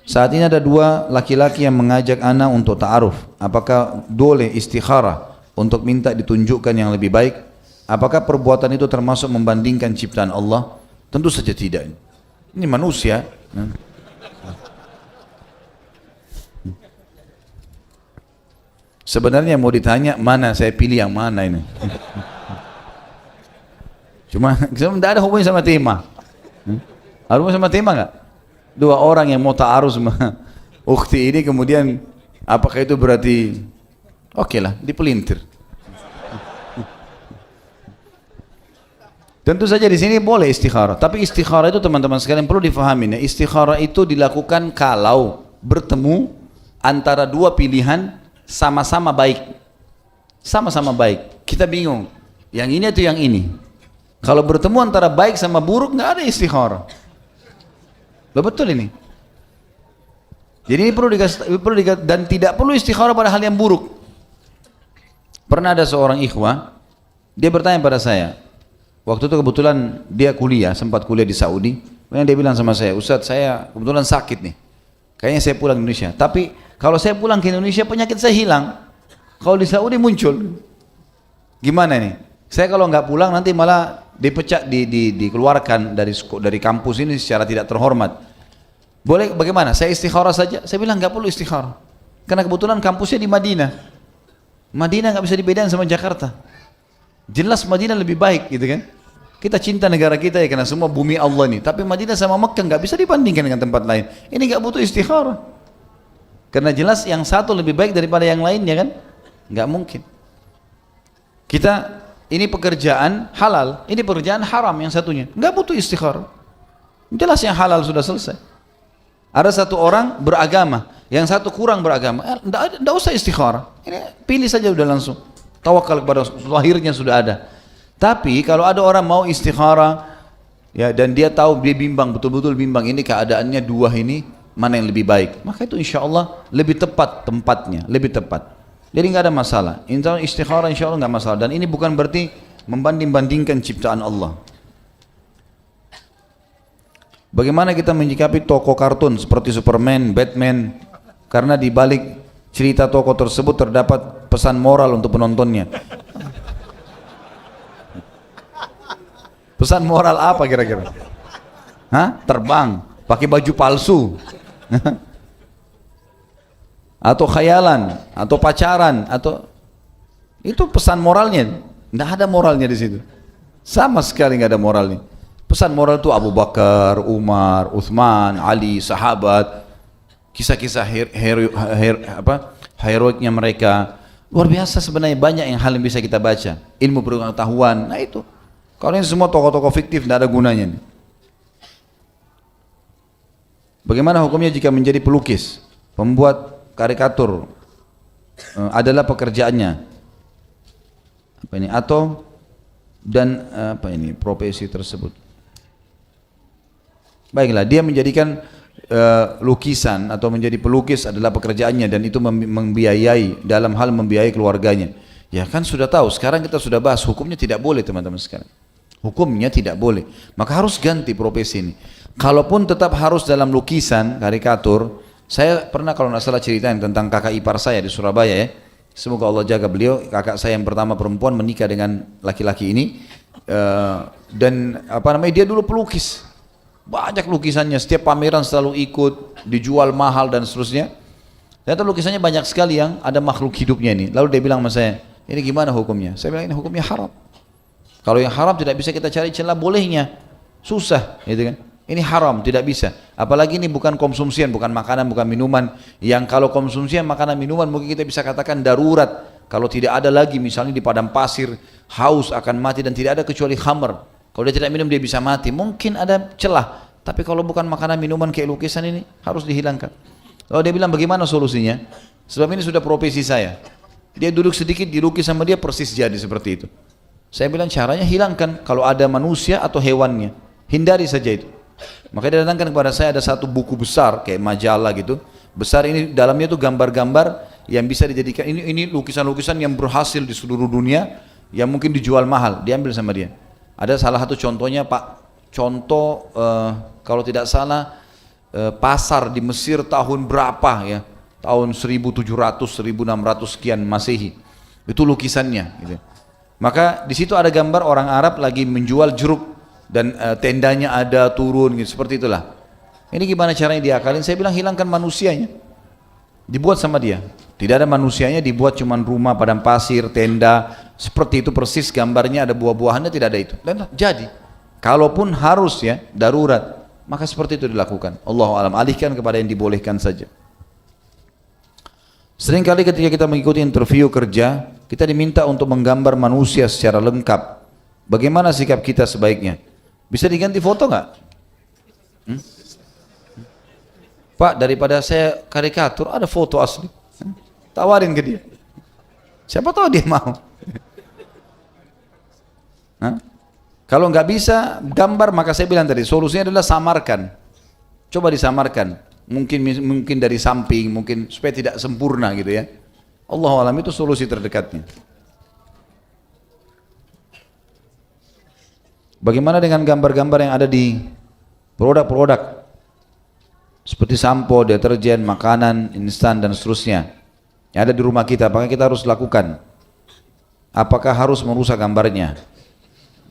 Saat ini ada dua laki-laki yang mengajak ana untuk ta'aruf. Apakah boleh istikharah untuk minta ditunjukkan yang lebih baik? Apakah perbuatan itu termasuk membandingkan ciptaan Allah? Tentu saja tidak. Ini manusia. Sebenarnya mau ditanya mana saya pilih yang mana ini. Cuma tidak ada hubungannya sama tema. Ada hubungannya sama tema nggak? Dua orang yang mau ta'aruf sama ukhti ini kemudian apakah itu berarti oke lah dipelintir? Tentu saja di sini boleh istikharah, tapi istikharah itu teman-teman sekalian perlu difahami ya. Istikharah itu dilakukan kalau bertemu antara dua pilihan sama-sama baik, sama-sama baik. Kita bingung, yang ini atau yang ini. Kalau bertemu antara baik sama buruk nggak ada istikharah. Loh, betul ini. Jadi ini perlu dikasih, dan tidak perlu istikharah pada hal yang buruk. Pernah ada seorang ikhwah, dia bertanya pada saya. Waktu itu kebetulan dia kuliah, sempat kuliah di Saudi. Kemudian dia bilang sama saya, Ustadz saya kebetulan sakit nih. Kayaknya saya pulang ke Indonesia. Tapi kalau saya pulang ke Indonesia penyakit saya hilang. Kalau di Saudi muncul. Gimana nih? Saya kalau nggak pulang nanti malah dipecat, dikeluarkan dari kampus ini secara tidak terhormat. Boleh bagaimana? Saya istikharah saja? Saya bilang nggak perlu istikharah. Karena kebetulan kampusnya di Madinah. Madinah nggak bisa dibedain sama Jakarta. Jelas Madinah lebih baik gitu kan. Kita cinta negara kita ya karena semua bumi Allah ini. Tapi Madinah sama Mekah nggak bisa dibandingkan dengan tempat lain. Ini nggak butuh istikharah. Karena jelas yang satu lebih baik daripada yang lainnya kan. Nggak mungkin. Kita ini pekerjaan halal, ini pekerjaan haram yang satunya. Nggak butuh istikharah. Jelas yang halal sudah selesai. Ada satu orang beragama, yang satu kurang beragama. Nggak usah istikharah. Ini pilih saja udah langsung. Tawakal kepada lahirnya sudah ada. Tapi kalau ada orang mau istikharah ya dan dia tahu dia bimbang, betul-betul bimbang ini keadaannya dua ini mana yang lebih baik, maka itu insya Allah lebih tepat tempatnya, lebih tepat. Jadi nggak ada masalah. Istikharah insya Allah nggak masalah. Dan ini bukan berarti membanding-bandingkan ciptaan Allah. Bagaimana kita menyikapi tokoh kartun seperti Superman, Batman, karena di balik cerita tokoh tersebut terdapat pesan moral untuk penontonnya. Pesan moral apa kira-kira? Hah? Terbang, pakai baju palsu, atau khayalan, atau pacaran, atau itu pesan moralnya? Tidak ada moralnya di situ. Sama sekali nggak ada moralnya. Pesan moral itu Abu Bakar, Umar, Uthman, Ali, sahabat, kisah-kisah heroiknya mereka. Luar biasa sebenarnya, banyak yang hal yang bisa kita baca. Ilmu pengetahuan, nah itu. Kalau ini semua tokoh-tokoh fiktif tidak ada gunanya. Bagaimana hukumnya jika menjadi pelukis, pembuat karikatur adalah pekerjaannya? Apa ini? Atau dan apa ini profesi tersebut? Baiklah, dia menjadikan lukisan atau menjadi pelukis adalah pekerjaannya dan itu membiayai dalam hal membiayai keluarganya. Ya kan sudah tahu, sekarang kita sudah bahas hukumnya tidak boleh teman-teman sekalian. Hukumnya tidak boleh, maka harus ganti profesi ini. Kalaupun tetap harus dalam lukisan, karikatur, saya pernah kalau tidak salah ceritain tentang kakak ipar saya di Surabaya ya. Semoga Allah jaga beliau, kakak saya yang pertama perempuan menikah dengan laki-laki ini dan apa namanya dia dulu pelukis. Banyak lukisannya, setiap pameran selalu ikut, dijual mahal dan seterusnya. Ternyata lukisannya banyak sekali yang ada makhluk hidupnya ini. Lalu dia bilang sama saya, Ini gimana hukumnya? Saya bilang ini hukumnya haram. Kalau yang haram tidak bisa kita cari celah bolehnya, susah, gitu kan? Ini haram, tidak bisa. Apalagi ini bukan konsumsian, bukan makanan, bukan minuman. Yang kalau konsumsian makanan minuman mungkin kita bisa katakan darurat. Kalau tidak ada lagi, misalnya di padang pasir, haus akan mati dan tidak ada kecuali khamr. Kalau dia tidak minum dia bisa mati. Mungkin ada celah. Tapi kalau bukan makanan minuman kayak lukisan ini harus dihilangkan. Lalu dia bilang bagaimana solusinya? Sebab ini sudah profesi saya. Dia duduk sedikit dilukis sama dia persis jadi seperti itu. Saya bilang caranya hilangkan kalau ada manusia atau hewannya. Hindari saja itu. Maka dia datangkan kepada saya ada satu buku besar kayak majalah gitu. Besar ini dalamnya itu gambar-gambar yang bisa dijadikan ini lukisan-lukisan yang berhasil di seluruh dunia yang mungkin dijual mahal. Diambil sama dia. Ada salah satu contohnya Pak. Contoh kalau tidak salah pasar di Mesir tahun berapa ya? Tahun 1700, 1600 sekian Masehi. Itu lukisannya gitu. Maka di situ ada gambar orang Arab lagi menjual jeruk dan tendanya ada turun gitu, seperti itulah. Ini gimana caranya diakalin? Saya bilang hilangkan manusianya. Dibuat sama dia. Tidak ada manusianya, dibuat cuman rumah padang pasir, tenda, seperti itu persis gambarnya, ada buah-buahannya, tidak ada itu. Dan jadi, kalaupun harus ya darurat, maka seperti itu dilakukan. Allahu a'lam, alihkan kepada yang dibolehkan saja. Seringkali ketika kita mengikuti interview kerja, kita diminta untuk menggambar manusia secara lengkap. Bagaimana sikap kita sebaiknya? Bisa diganti foto nggak? Pak, daripada saya karikatur, ada foto asli. Tawarin ke dia. Siapa tahu dia mau. Kalau nggak bisa gambar, maka saya bilang tadi solusinya adalah samarkan. Coba disamarkan. Mungkin dari samping, mungkin supaya tidak sempurna gitu ya. Allahu a'lam, itu solusi terdekatnya. Bagaimana dengan gambar-gambar yang ada di produk-produk seperti sampo, deterjen, makanan, instan dan seterusnya yang ada di rumah kita? Apakah kita harus lakukan? Apakah harus merusak gambarnya?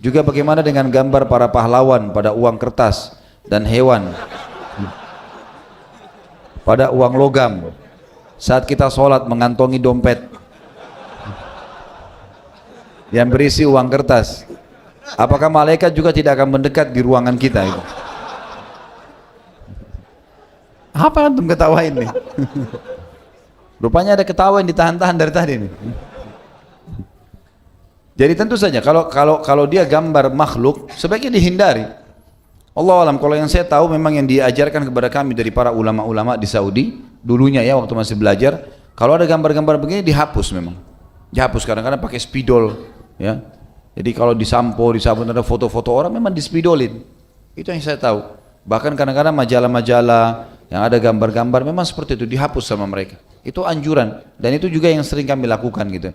Juga bagaimana dengan gambar para pahlawan pada uang kertas dan hewan pada uang logam saat kita sholat mengantongi dompet yang berisi uang kertas? Apakah malaikat juga tidak akan mendekat di ruangan kita itu? Apa antum ketawain nih? Rupanya ada ketawa yang ditahan-tahan dari tadi nih. Jadi tentu saja kalau dia gambar makhluk sebaiknya dihindari. Allah alam, kalau yang saya tahu memang yang diajarkan kepada kami dari para ulama-ulama di Saudi dulunya ya waktu masih belajar, kalau ada gambar-gambar begini dihapus memang. Dihapus kadang-kadang pakai spidol ya. Jadi kalau di sampo, di sabun ada foto-foto orang memang dispidolin. Itu yang saya tahu. Bahkan kadang-kadang majalah-majalah yang ada gambar-gambar memang seperti itu dihapus sama mereka. Itu anjuran dan itu juga yang sering kami lakukan gitu.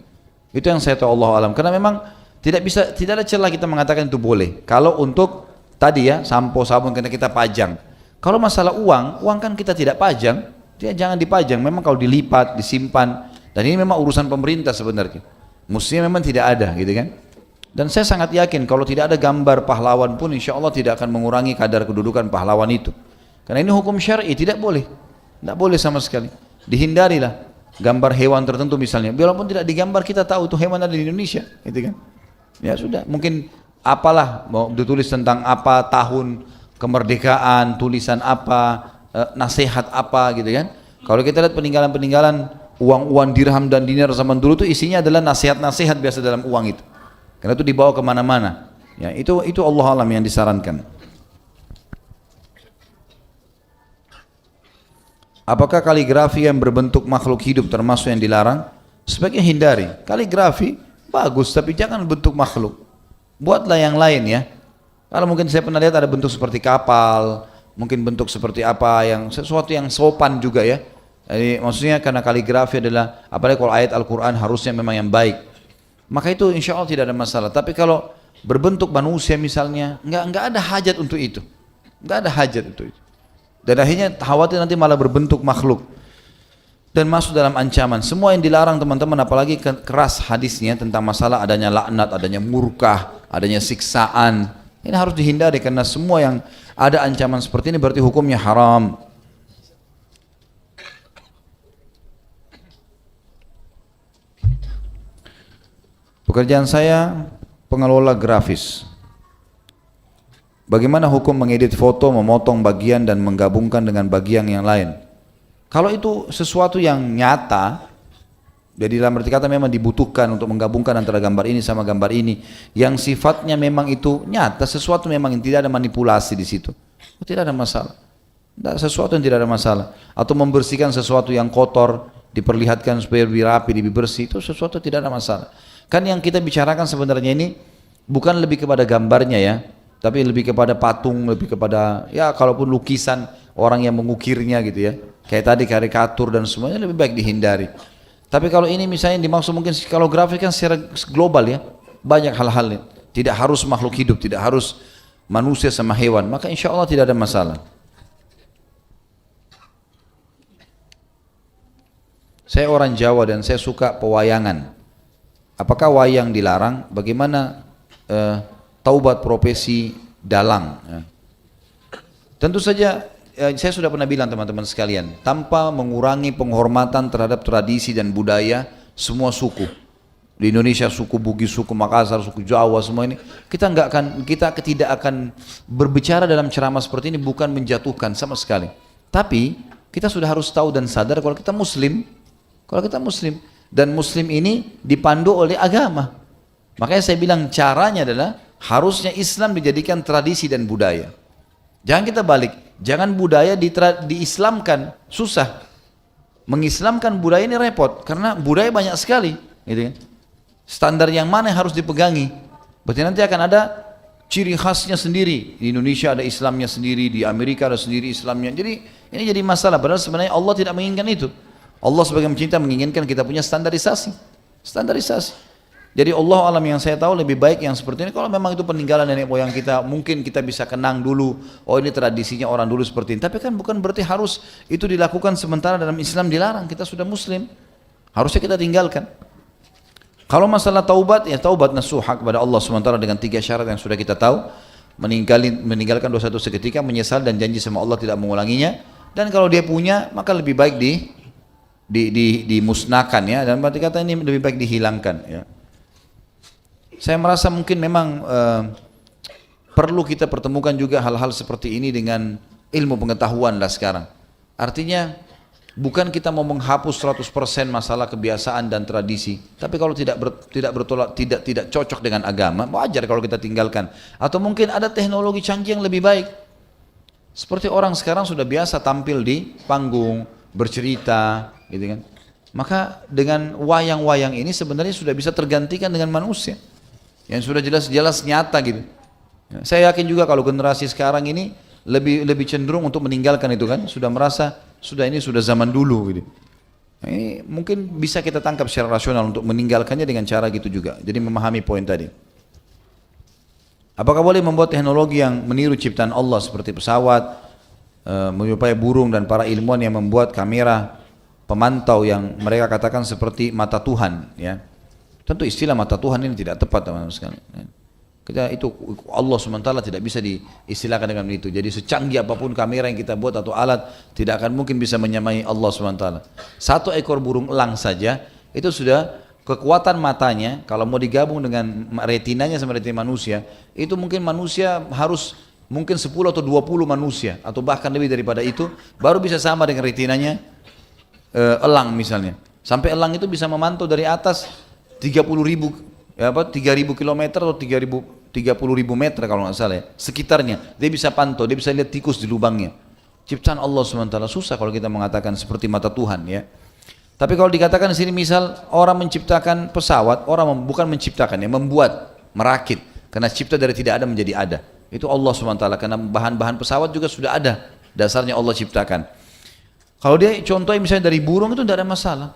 Itu yang saya tahu Allah alam. Karena memang tidak ada celah kita mengatakan itu boleh. Kalau untuk tadi ya sampo, sabun karena kita pajang. Kalau masalah uang kan kita tidak pajang. Dia jangan dipajang. Memang kalau dilipat, disimpan. Dan ini memang urusan pemerintah sebenarnya. Mestinya memang tidak ada gitu kan. Dan saya sangat yakin kalau tidak ada gambar pahlawan pun insya Allah tidak akan mengurangi kadar kedudukan pahlawan itu. Karena ini hukum syar'i, tidak boleh. Tidak boleh sama sekali. Dihindarilah gambar hewan tertentu misalnya. Walaupun tidak digambar kita tahu itu hewan ada di Indonesia, gitu kan. Ya sudah, mungkin apalah mau ditulis tentang apa tahun kemerdekaan, tulisan apa, nasihat apa gitu kan. Kalau kita lihat peninggalan-peninggalan uang-uang dirham dan dinar zaman dulu itu isinya adalah nasihat-nasihat biasa dalam uang itu. Karena itu dibawa kemana-mana. Ya, itu Allah alam yang disarankan. Apakah kaligrafi yang berbentuk makhluk hidup termasuk yang dilarang? Sebaiknya hindari. Kaligrafi bagus tapi jangan bentuk makhluk. Buatlah yang lain ya. Kalau mungkin saya pernah lihat ada bentuk seperti kapal, mungkin bentuk seperti apa yang sesuatu yang sopan juga ya. Jadi maksudnya karena kaligrafi adalah apalagi kalau ayat Al-Quran harusnya memang yang baik. Maka itu insya Allah tidak ada masalah. Tapi kalau berbentuk manusia misalnya, nggak ada hajat untuk itu. Nggak ada hajat untuk itu. Dan akhirnya khawatir nanti malah berbentuk makhluk. Dan masuk dalam ancaman. Semua yang dilarang teman-teman, apalagi keras hadisnya tentang masalah adanya laknat, adanya murkah, adanya siksaan. Ini harus dihindari karena semua yang ada ancaman seperti ini berarti hukumnya haram. Pekerjaan saya pengelola grafis. Bagaimana hukum mengedit foto, memotong bagian dan menggabungkan dengan bagian yang lain? Kalau itu sesuatu yang nyata, jadi dalam arti kata memang dibutuhkan untuk menggabungkan antara gambar ini sama gambar ini, yang sifatnya memang itu nyata, sesuatu memang yang tidak ada manipulasi di situ, tidak ada masalah. Sesuatu yang tidak ada masalah. Atau membersihkan sesuatu yang kotor, diperlihatkan supaya lebih rapi, lebih bersih, itu sesuatu tidak ada masalah. Kan yang kita bicarakan sebenarnya ini bukan lebih kepada gambarnya ya, tapi lebih kepada patung, lebih kepada ya kalaupun lukisan orang yang mengukirnya gitu ya, kayak tadi karikatur dan semuanya lebih baik dihindari. Tapi kalau ini misalnya dimaksud mungkin kalau grafik kan secara global ya, banyak hal-hal, tidak harus makhluk hidup, tidak harus manusia sama hewan, maka insya Allah tidak ada masalah. Saya orang Jawa dan saya suka pewayangan. Apakah wayang dilarang? Bagaimana taubat profesi dalang? Tentu saja saya sudah pernah bilang teman-teman sekalian, tanpa mengurangi penghormatan terhadap tradisi dan budaya semua suku di Indonesia, suku Bugis, suku Makassar, suku Jawa, semua ini kita tidak akan berbicara dalam ceramah seperti ini bukan menjatuhkan sama sekali. Tapi kita sudah harus tahu dan sadar kalau kita Muslim, dan Muslim ini dipandu oleh agama. Makanya saya bilang caranya adalah harusnya Islam dijadikan tradisi dan budaya. Jangan kita balik, jangan budaya diislamkan, susah. Mengislamkan budaya ini repot, karena budaya banyak sekali, gitu kan. Standar yang mana yang harus dipegangi? Berarti nanti akan ada ciri khasnya sendiri. Di Indonesia ada Islamnya sendiri, di Amerika ada sendiri Islamnya. Jadi ini jadi masalah, padahal sebenarnya Allah tidak menginginkan itu. Allah sebagai pencinta menginginkan kita punya standarisasi. Jadi Allah alam yang saya tahu lebih baik yang seperti ini. Kalau memang itu peninggalan nenek moyang kita, mungkin kita bisa kenang dulu, oh ini tradisinya orang dulu seperti ini. Tapi kan bukan berarti harus itu dilakukan sementara dalam Islam dilarang. Kita sudah Muslim, harusnya kita tinggalkan. Kalau masalah taubat, ya taubat nasuha kepada Allah sementara dengan 3 syarat yang sudah kita tahu. Meninggalkan dosa itu seketika, menyesal dan janji sama Allah tidak mengulanginya. Dan kalau dia punya, maka lebih baik dimusnahkan ya, dan berarti kata ini lebih baik dihilangkan ya. Saya merasa mungkin memang perlu kita pertemukan juga hal-hal seperti ini dengan ilmu pengetahuan lah sekarang. Artinya bukan kita mau menghapus 100% masalah kebiasaan dan tradisi, tapi kalau tidak cocok dengan agama, wajar kalau kita tinggalkan. Atau mungkin ada teknologi canggih yang lebih baik. Seperti orang sekarang sudah biasa tampil di panggung, bercerita, gitu kan. Maka dengan wayang-wayang ini sebenarnya sudah bisa tergantikan dengan manusia yang sudah jelas-jelas nyata gitu. Saya yakin juga kalau generasi sekarang ini lebih cenderung untuk meninggalkan itu kan, sudah merasa ini sudah zaman dulu gitu. Nah, ini mungkin bisa kita tangkap secara rasional untuk meninggalkannya dengan cara gitu juga. Jadi memahami poin tadi. Apakah boleh membuat teknologi yang meniru ciptaan Allah seperti pesawat, menyerupai burung, dan para ilmuwan yang membuat kamera pemantau yang mereka katakan seperti mata Tuhan ya. Tentu istilah mata Tuhan ini tidak tepat teman-teman sekalian. Kita itu Allah SWT tidak bisa diistilahkan dengan itu. Jadi secanggih apapun kamera yang kita buat atau alat, tidak akan mungkin bisa menyamai Allah SWT. Satu ekor burung elang saja itu sudah kekuatan matanya, kalau mau digabung dengan retinanya sama retina manusia, itu mungkin manusia harus mungkin 10 atau 20 manusia atau bahkan lebih daripada itu baru bisa sama dengan retinanya elang misalnya. Sampai elang itu bisa memantau dari atas 30.000 km atau 30.000 meter kalau nggak salah ya, sekitarnya dia bisa pantau, dia bisa lihat tikus di lubangnya. Ciptaan Allah SWT susah kalau kita mengatakan seperti mata Tuhan ya. Tapi kalau dikatakan di sini misal orang menciptakan pesawat, orang bukan menciptakan ya, membuat, merakit, karena cipta dari tidak ada menjadi ada. Itu Allah SWT, karena bahan-bahan pesawat juga sudah ada, dasarnya Allah ciptakan. Kalau dia contohnya misalnya dari burung itu tidak ada masalah.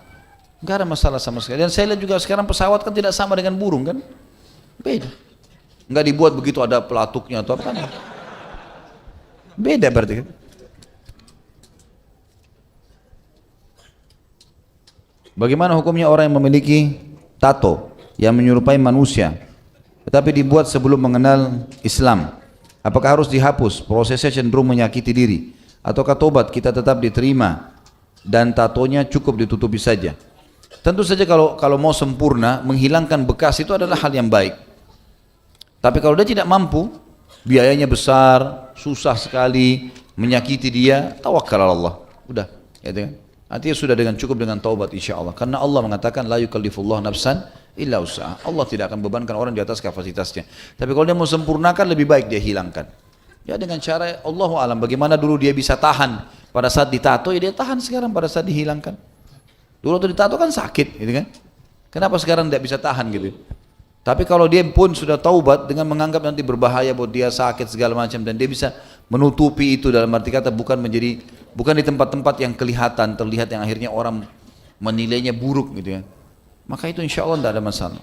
Enggak ada masalah sama sekali. Dan saya lihat juga sekarang pesawat kan tidak sama dengan burung kan? Beda. Enggak dibuat begitu ada pelatuknya atau apa kan? Beda berarti kan? Bagaimana hukumnya orang yang memiliki tato yang menyerupai manusia tetapi dibuat sebelum mengenal Islam? Apakah harus dihapus? Prosesnya cenderung menyakiti diri. Ataukah tobat kita tetap diterima dan tatonya cukup ditutupi saja? Tentu saja kalau mau sempurna, menghilangkan bekas itu adalah hal yang baik. Tapi kalau dia tidak mampu, biayanya besar, susah sekali, menyakiti dia, tawakal Allah. Udah, gitu kan? Artinya sudah cukup dengan taubat insya Allah. Karena Allah mengatakan la yukallifullah nafsan illa usaha. Allah tidak akan bebankan orang di atas kapasitasnya. Tapi kalau dia mau sempurnakan, lebih baik dia hilangkan. Ya dengan cara Allahu alam, bagaimana dulu dia bisa tahan pada saat ditato, ya dia tahan sekarang pada saat dihilangkan. Dulu waktu ditato kan sakit, gitu kan? Kenapa sekarang tidak bisa tahan gitu? Tapi kalau dia pun sudah taubat dengan menganggap nanti berbahaya buat dia, sakit segala macam, dan dia bisa menutupi itu, dalam arti kata bukan di tempat-tempat yang terlihat yang akhirnya orang menilainya buruk gitu ya. Maka itu insya Allah tidak ada masalah.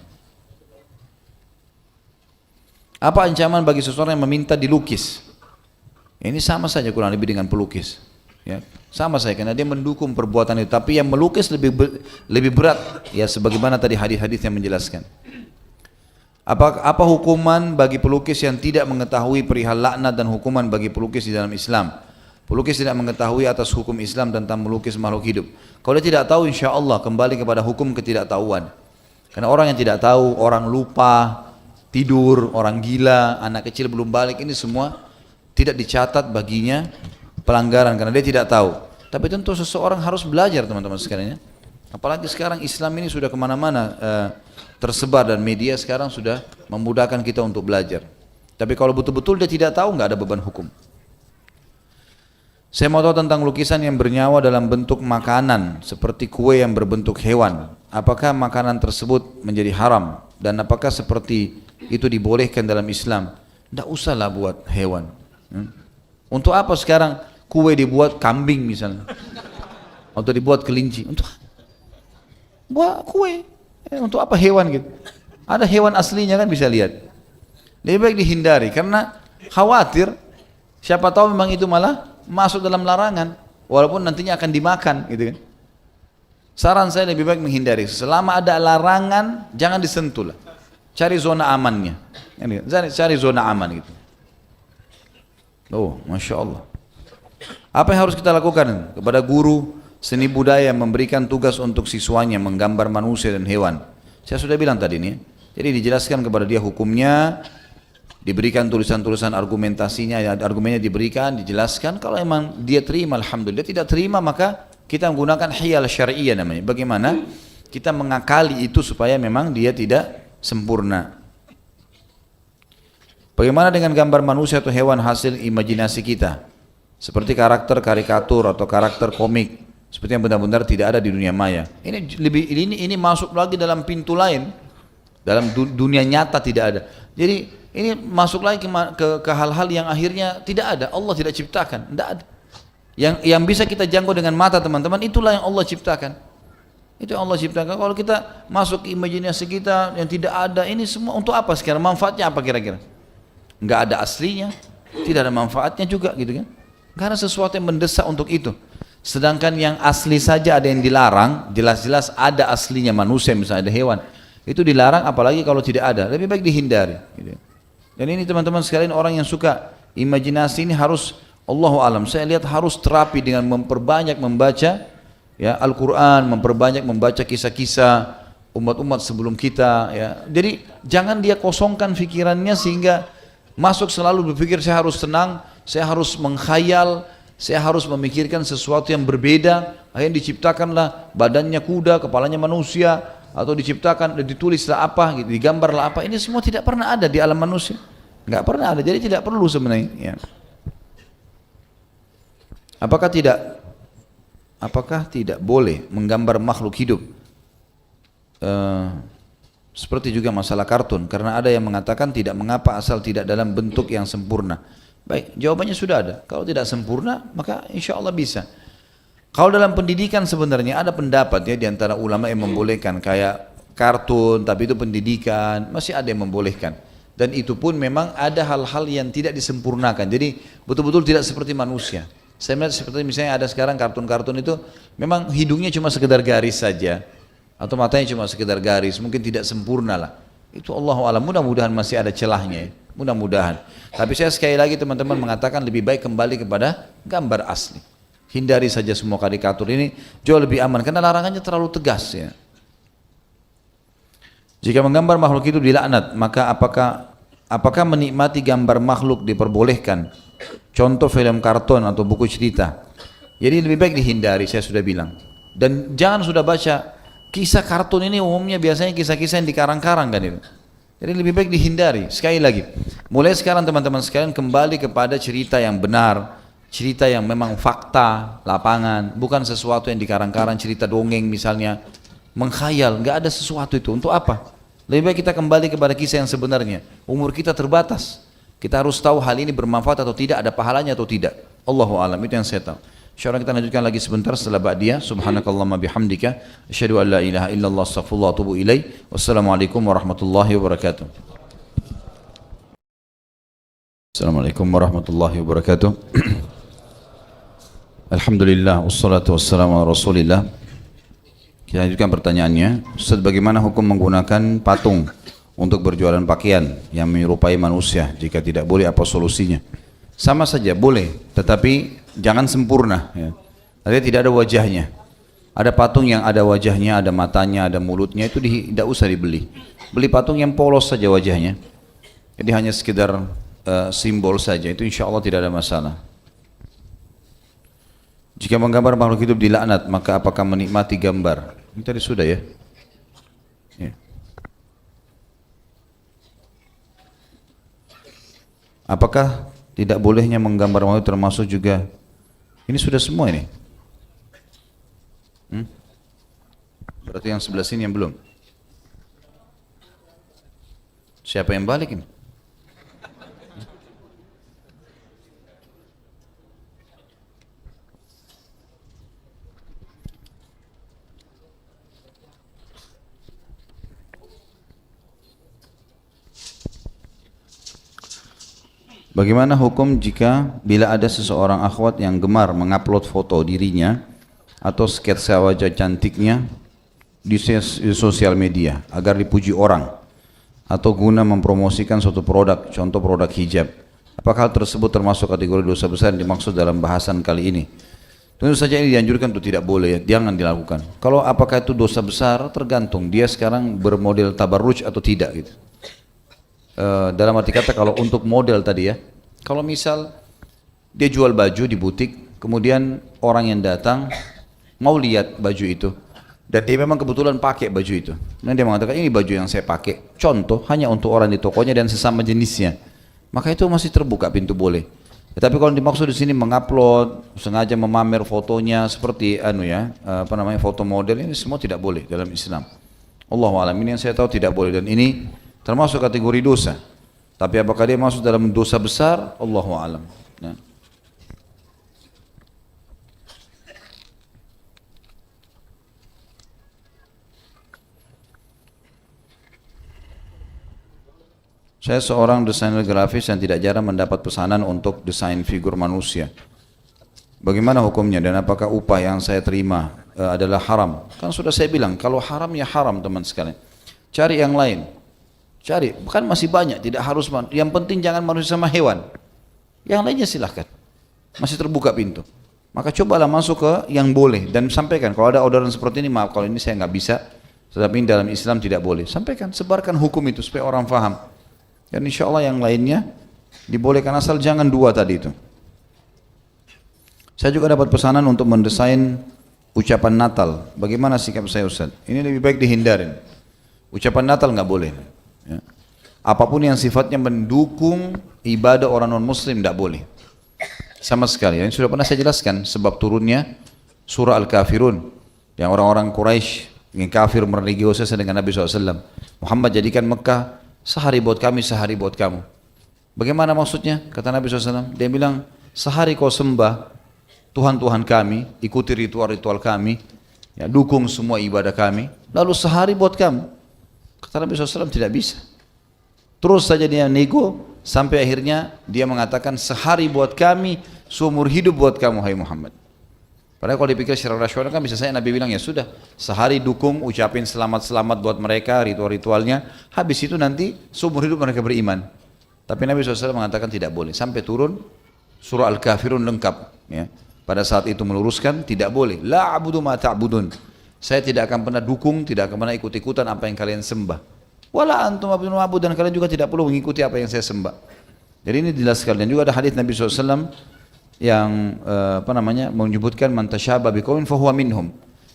Apa ancaman bagi seseorang yang meminta dilukis? Ini sama saja kurang lebih dengan pelukis. Ya, sama saja karena dia mendukung perbuatan itu. Tapi yang melukis lebih berat. Ya, sebagaimana tadi hadis-hadis yang menjelaskan. Apa hukuman bagi pelukis yang tidak mengetahui perihal laknat dan hukuman bagi pelukis di dalam Islam? Pelukis tidak mengetahui atas hukum Islam tentang melukis makhluk hidup. Kalau dia tidak tahu, insya Allah kembali kepada hukum ketidaktahuan. Karena orang yang tidak tahu, orang lupa, tidur, orang gila, anak kecil belum balik, ini semua tidak dicatat baginya pelanggaran karena dia tidak tahu. Tapi tentu seseorang harus belajar, teman-teman sekalian. Apalagi sekarang Islam ini sudah kemana-mana tersebar dan media sekarang sudah memudahkan kita untuk belajar. Tapi kalau betul-betul dia tidak tahu, nggak ada beban hukum. Saya mau tahu tentang lukisan yang bernyawa dalam bentuk makanan seperti kue yang berbentuk hewan. Apakah makanan tersebut menjadi haram dan apakah seperti itu dibolehkan dalam Islam? Tidak usahlah buat hewan. Untuk apa sekarang kue dibuat kambing misalnya? Atau dibuat kelinci? Untuk buat kue. Untuk apa hewan gitu? Ada hewan aslinya kan bisa lihat. Lebih baik dihindari karena khawatir siapa tahu memang itu malah masuk dalam larangan walaupun nantinya akan dimakan gitu kan. Saran saya lebih baik menghindari. Selama ada larangan jangan disentuh lah. Cari zona amannya. Cari zona aman gitu. Oh, Masya Allah. Apa yang harus kita lakukan kepada guru seni budaya yang memberikan tugas untuk siswanya menggambar manusia dan hewan? Saya sudah bilang tadi nih. Jadi dijelaskan kepada dia hukumnya, diberikan tulisan-tulisan argumentasinya, argumennya diberikan, dijelaskan. Kalau emang dia terima, alhamdulillah. Tidak terima, maka kita menggunakan hiyal syari'iyah namanya. Bagaimana kita mengakali itu supaya memang dia tidak sempurna. Bagaimana dengan gambar manusia atau hewan hasil imajinasi kita? Seperti karakter karikatur atau karakter komik, seperti yang benar-benar tidak ada di dunia maya. Ini masuk lagi dalam pintu lain. Dalam dunia nyata tidak ada. Jadi ini masuk lagi ke hal-hal yang akhirnya tidak ada. Allah tidak ciptakan, tidak ada. Yang bisa kita jangkau dengan mata teman-teman, itulah yang Allah ciptakan. Itu yang Allah ciptakan. Kalau kita masuk ke imajinasi kita yang tidak ada, ini semua untuk apa sekarang? Manfaatnya apa kira-kira? Enggak ada aslinya, tidak ada manfaatnya juga gitu kan? Karena sesuatu yang mendesak untuk itu. Sedangkan yang asli saja ada yang dilarang, jelas-jelas ada aslinya manusia misalnya ada hewan. Itu dilarang apalagi kalau tidak ada, lebih baik dihindari gitu. Dan ini teman-teman sekalian, orang yang suka imajinasi ini harus, Allahu alam, saya lihat harus terapi dengan memperbanyak membaca ya Al-Quran, memperbanyak membaca kisah-kisah umat-umat sebelum kita ya. Jadi jangan dia kosongkan pikirannya sehingga masuk selalu berpikir saya harus tenang, saya harus mengkhayal, saya harus memikirkan sesuatu yang berbeda. Akhirnya diciptakanlah badannya kuda, kepalanya manusia, atau diciptakan, ditulislah apa, gitu, digambarlah apa. Ini semua tidak pernah ada di alam manusia, nggak pernah ada. Jadi tidak perlu sebenarnya. Ya. Apakah tidak boleh menggambar makhluk hidup? Seperti juga masalah kartun, karena ada yang mengatakan tidak mengapa asal tidak dalam bentuk yang sempurna. Baik, jawabannya sudah ada. Kalau tidak sempurna, maka insya Allah bisa. Kalau dalam pendidikan sebenarnya ada pendapat ya di antara ulama yang membolehkan kayak kartun, tapi itu pendidikan, masih ada yang membolehkan. Dan itu pun memang ada hal-hal yang tidak disempurnakan. Jadi betul-betul tidak seperti manusia. Saya melihat seperti misalnya ada sekarang kartun-kartun itu memang hidungnya cuma sekedar garis saja, atau matanya cuma sekedar garis, mungkin tidak sempurna lah. Itu Allahu a'lam, mudah-mudahan masih ada celahnya ya. Mudah-mudahan. Tapi saya sekali lagi teman-teman mengatakan lebih baik kembali kepada gambar asli. Hindari saja semua karikatur, ini jauh lebih aman karena larangannya terlalu tegas ya. Jika menggambar makhluk itu dilaknat, maka apakah menikmati gambar makhluk diperbolehkan? Contoh film kartun atau buku cerita. Jadi lebih baik dihindari, saya sudah bilang. Dan jangan sudah baca kisah kartun ini, umumnya biasanya kisah-kisah yang dikarang-karang kan itu. Jadi lebih baik dihindari. Sekali lagi, mulai sekarang teman-teman sekalian kembali kepada cerita yang benar, cerita yang memang fakta, lapangan, bukan sesuatu yang dikarang-karang, cerita dongeng misalnya, mengkhayal, nggak ada sesuatu itu. Untuk apa? Lebih baik kita kembali kepada kisah yang sebenarnya. Umur kita terbatas. Kita harus tahu hal ini bermanfaat atau tidak, ada pahalanya atau tidak. Allahu a'lam, itu yang saya tahu. Insyaallah kita lanjutkan lagi sebentar setelah ba'diyah. Subhanakallahumma bihamdika asyhadu an la ilaha illallah astaghfirullah wa atubu ilaih. Wassalamualaikum warahmatullahi wabarakatuh. Assalamualaikum warahmatullahi wabarakatuh. Alhamdulillah wassalatu wassalamu ala Rasulillah. Kita lanjutkan pertanyaannya. Ustaz, bagaimana hukum menggunakan patung untuk berjualan pakaian yang menyerupai manusia? Jika tidak boleh, apa solusinya? Sama saja boleh, tetapi jangan sempurna ya. Artinya tidak ada wajahnya. Ada patung yang ada wajahnya, ada matanya, ada mulutnya, itu tidak usah dibeli. Beli patung yang polos saja wajahnya. Jadi hanya sekedar simbol saja, itu insya Allah tidak ada masalah. Jika menggambar makhluk hidup dilaknat, maka apakah menikmati gambar? Ini tadi sudah ya. Apakah tidak bolehnya menggambar makhluk termasuk juga? Ini sudah semua ini. Berarti yang sebelah sini yang belum. Siapa yang balik ini? Bagaimana hukum jika bila ada seseorang akhwat yang gemar mengupload foto dirinya atau sketsa wajah cantiknya di sosial media agar dipuji orang atau guna mempromosikan suatu produk, contoh produk hijab? Apakah hal tersebut termasuk kategori dosa besar yang dimaksud dalam bahasan kali ini? Tentu saja ini dianjurkan untuk tidak boleh, jangan dilakukan. Kalau apakah itu dosa besar tergantung dia sekarang bermodel tabarruj atau tidak gitu. Dalam arti kata kalau untuk model tadi ya, kalau misal dia jual baju di butik, kemudian orang yang datang mau lihat baju itu dan dia memang kebetulan pakai baju itu, dan dia mengatakan ini baju yang saya pakai, contoh hanya untuk orang di tokonya dan sesama jenisnya, maka itu masih terbuka pintu boleh. Tetapi kalau dimaksud di sini mengupload, sengaja memamer fotonya seperti foto model, ini semua tidak boleh dalam Islam. Allahu a'lam, ini yang saya tahu tidak boleh dan ini termasuk kategori dosa. Tapi apakah dia masuk dalam dosa besar? Allahu a'lam. Ya. Saya seorang desainer grafis yang tidak jarang mendapat pesanan untuk desain figur manusia. Bagaimana hukumnya dan apakah upah yang saya terima adalah haram? Kan sudah saya bilang, kalau haram ya haram teman sekalian. Cari yang lain. Cari, bukan masih banyak, tidak harus, yang penting jangan manusia sama hewan. Yang lainnya silahkan, masih terbuka pintu. Maka cobalah masuk ke yang boleh dan sampaikan, kalau ada orderan seperti ini, maaf kalau ini saya nggak bisa, tetapi dalam Islam tidak boleh. Sampaikan, sebarkan hukum itu supaya orang faham. Dan insya Allah yang lainnya dibolehkan, asal jangan dua tadi itu. Saya juga dapat pesanan untuk mendesain ucapan Natal. Bagaimana sikap saya Ustaz? Ini lebih baik dihindarin. Ucapan Natal nggak boleh. Ya. Apapun yang sifatnya mendukung ibadah orang non muslim tidak boleh sama sekali. Ini sudah pernah saya jelaskan sebab turunnya surah Al-Kafirun yang orang-orang Quraisy yang kafir mereligiosa dengan Nabi SAW. Muhammad jadikan Mekah sehari buat kami, sehari buat kamu. Bagaimana maksudnya? Kata Nabi SAW, dia bilang sehari kau sembah Tuhan-Tuhan kami, ikuti ritual-ritual kami, ya, dukung semua ibadah kami, lalu sehari buat kamu. Kata Nabi SAW tidak bisa. Terus saja dia nego sampai akhirnya dia mengatakan sehari buat kami, seumur hidup buat kamu hai Muhammad. Padahal kalau dipikir secara rasional kan bisa saya Nabi bilang ya sudah sehari dukung, ucapin selamat-selamat buat mereka ritual-ritualnya, habis itu nanti seumur hidup mereka beriman. Tapi Nabi SAW mengatakan tidak boleh sampai turun surah Al-Kafirun lengkap. Ya. Pada saat itu meluruskan tidak boleh. La abudu ma ta'budun. Saya tidak akan pernah dukung, tidak akan pernah ikut-ikutan apa yang kalian sembah. Wala antum abdun ma'bud, dan kalian juga tidak perlu mengikuti apa yang saya sembah. Jadi ini jelaskan. Dan juga ada hadis Nabi SAW yang menyebutkan man tasyaba biqaumin fahuwa minhum.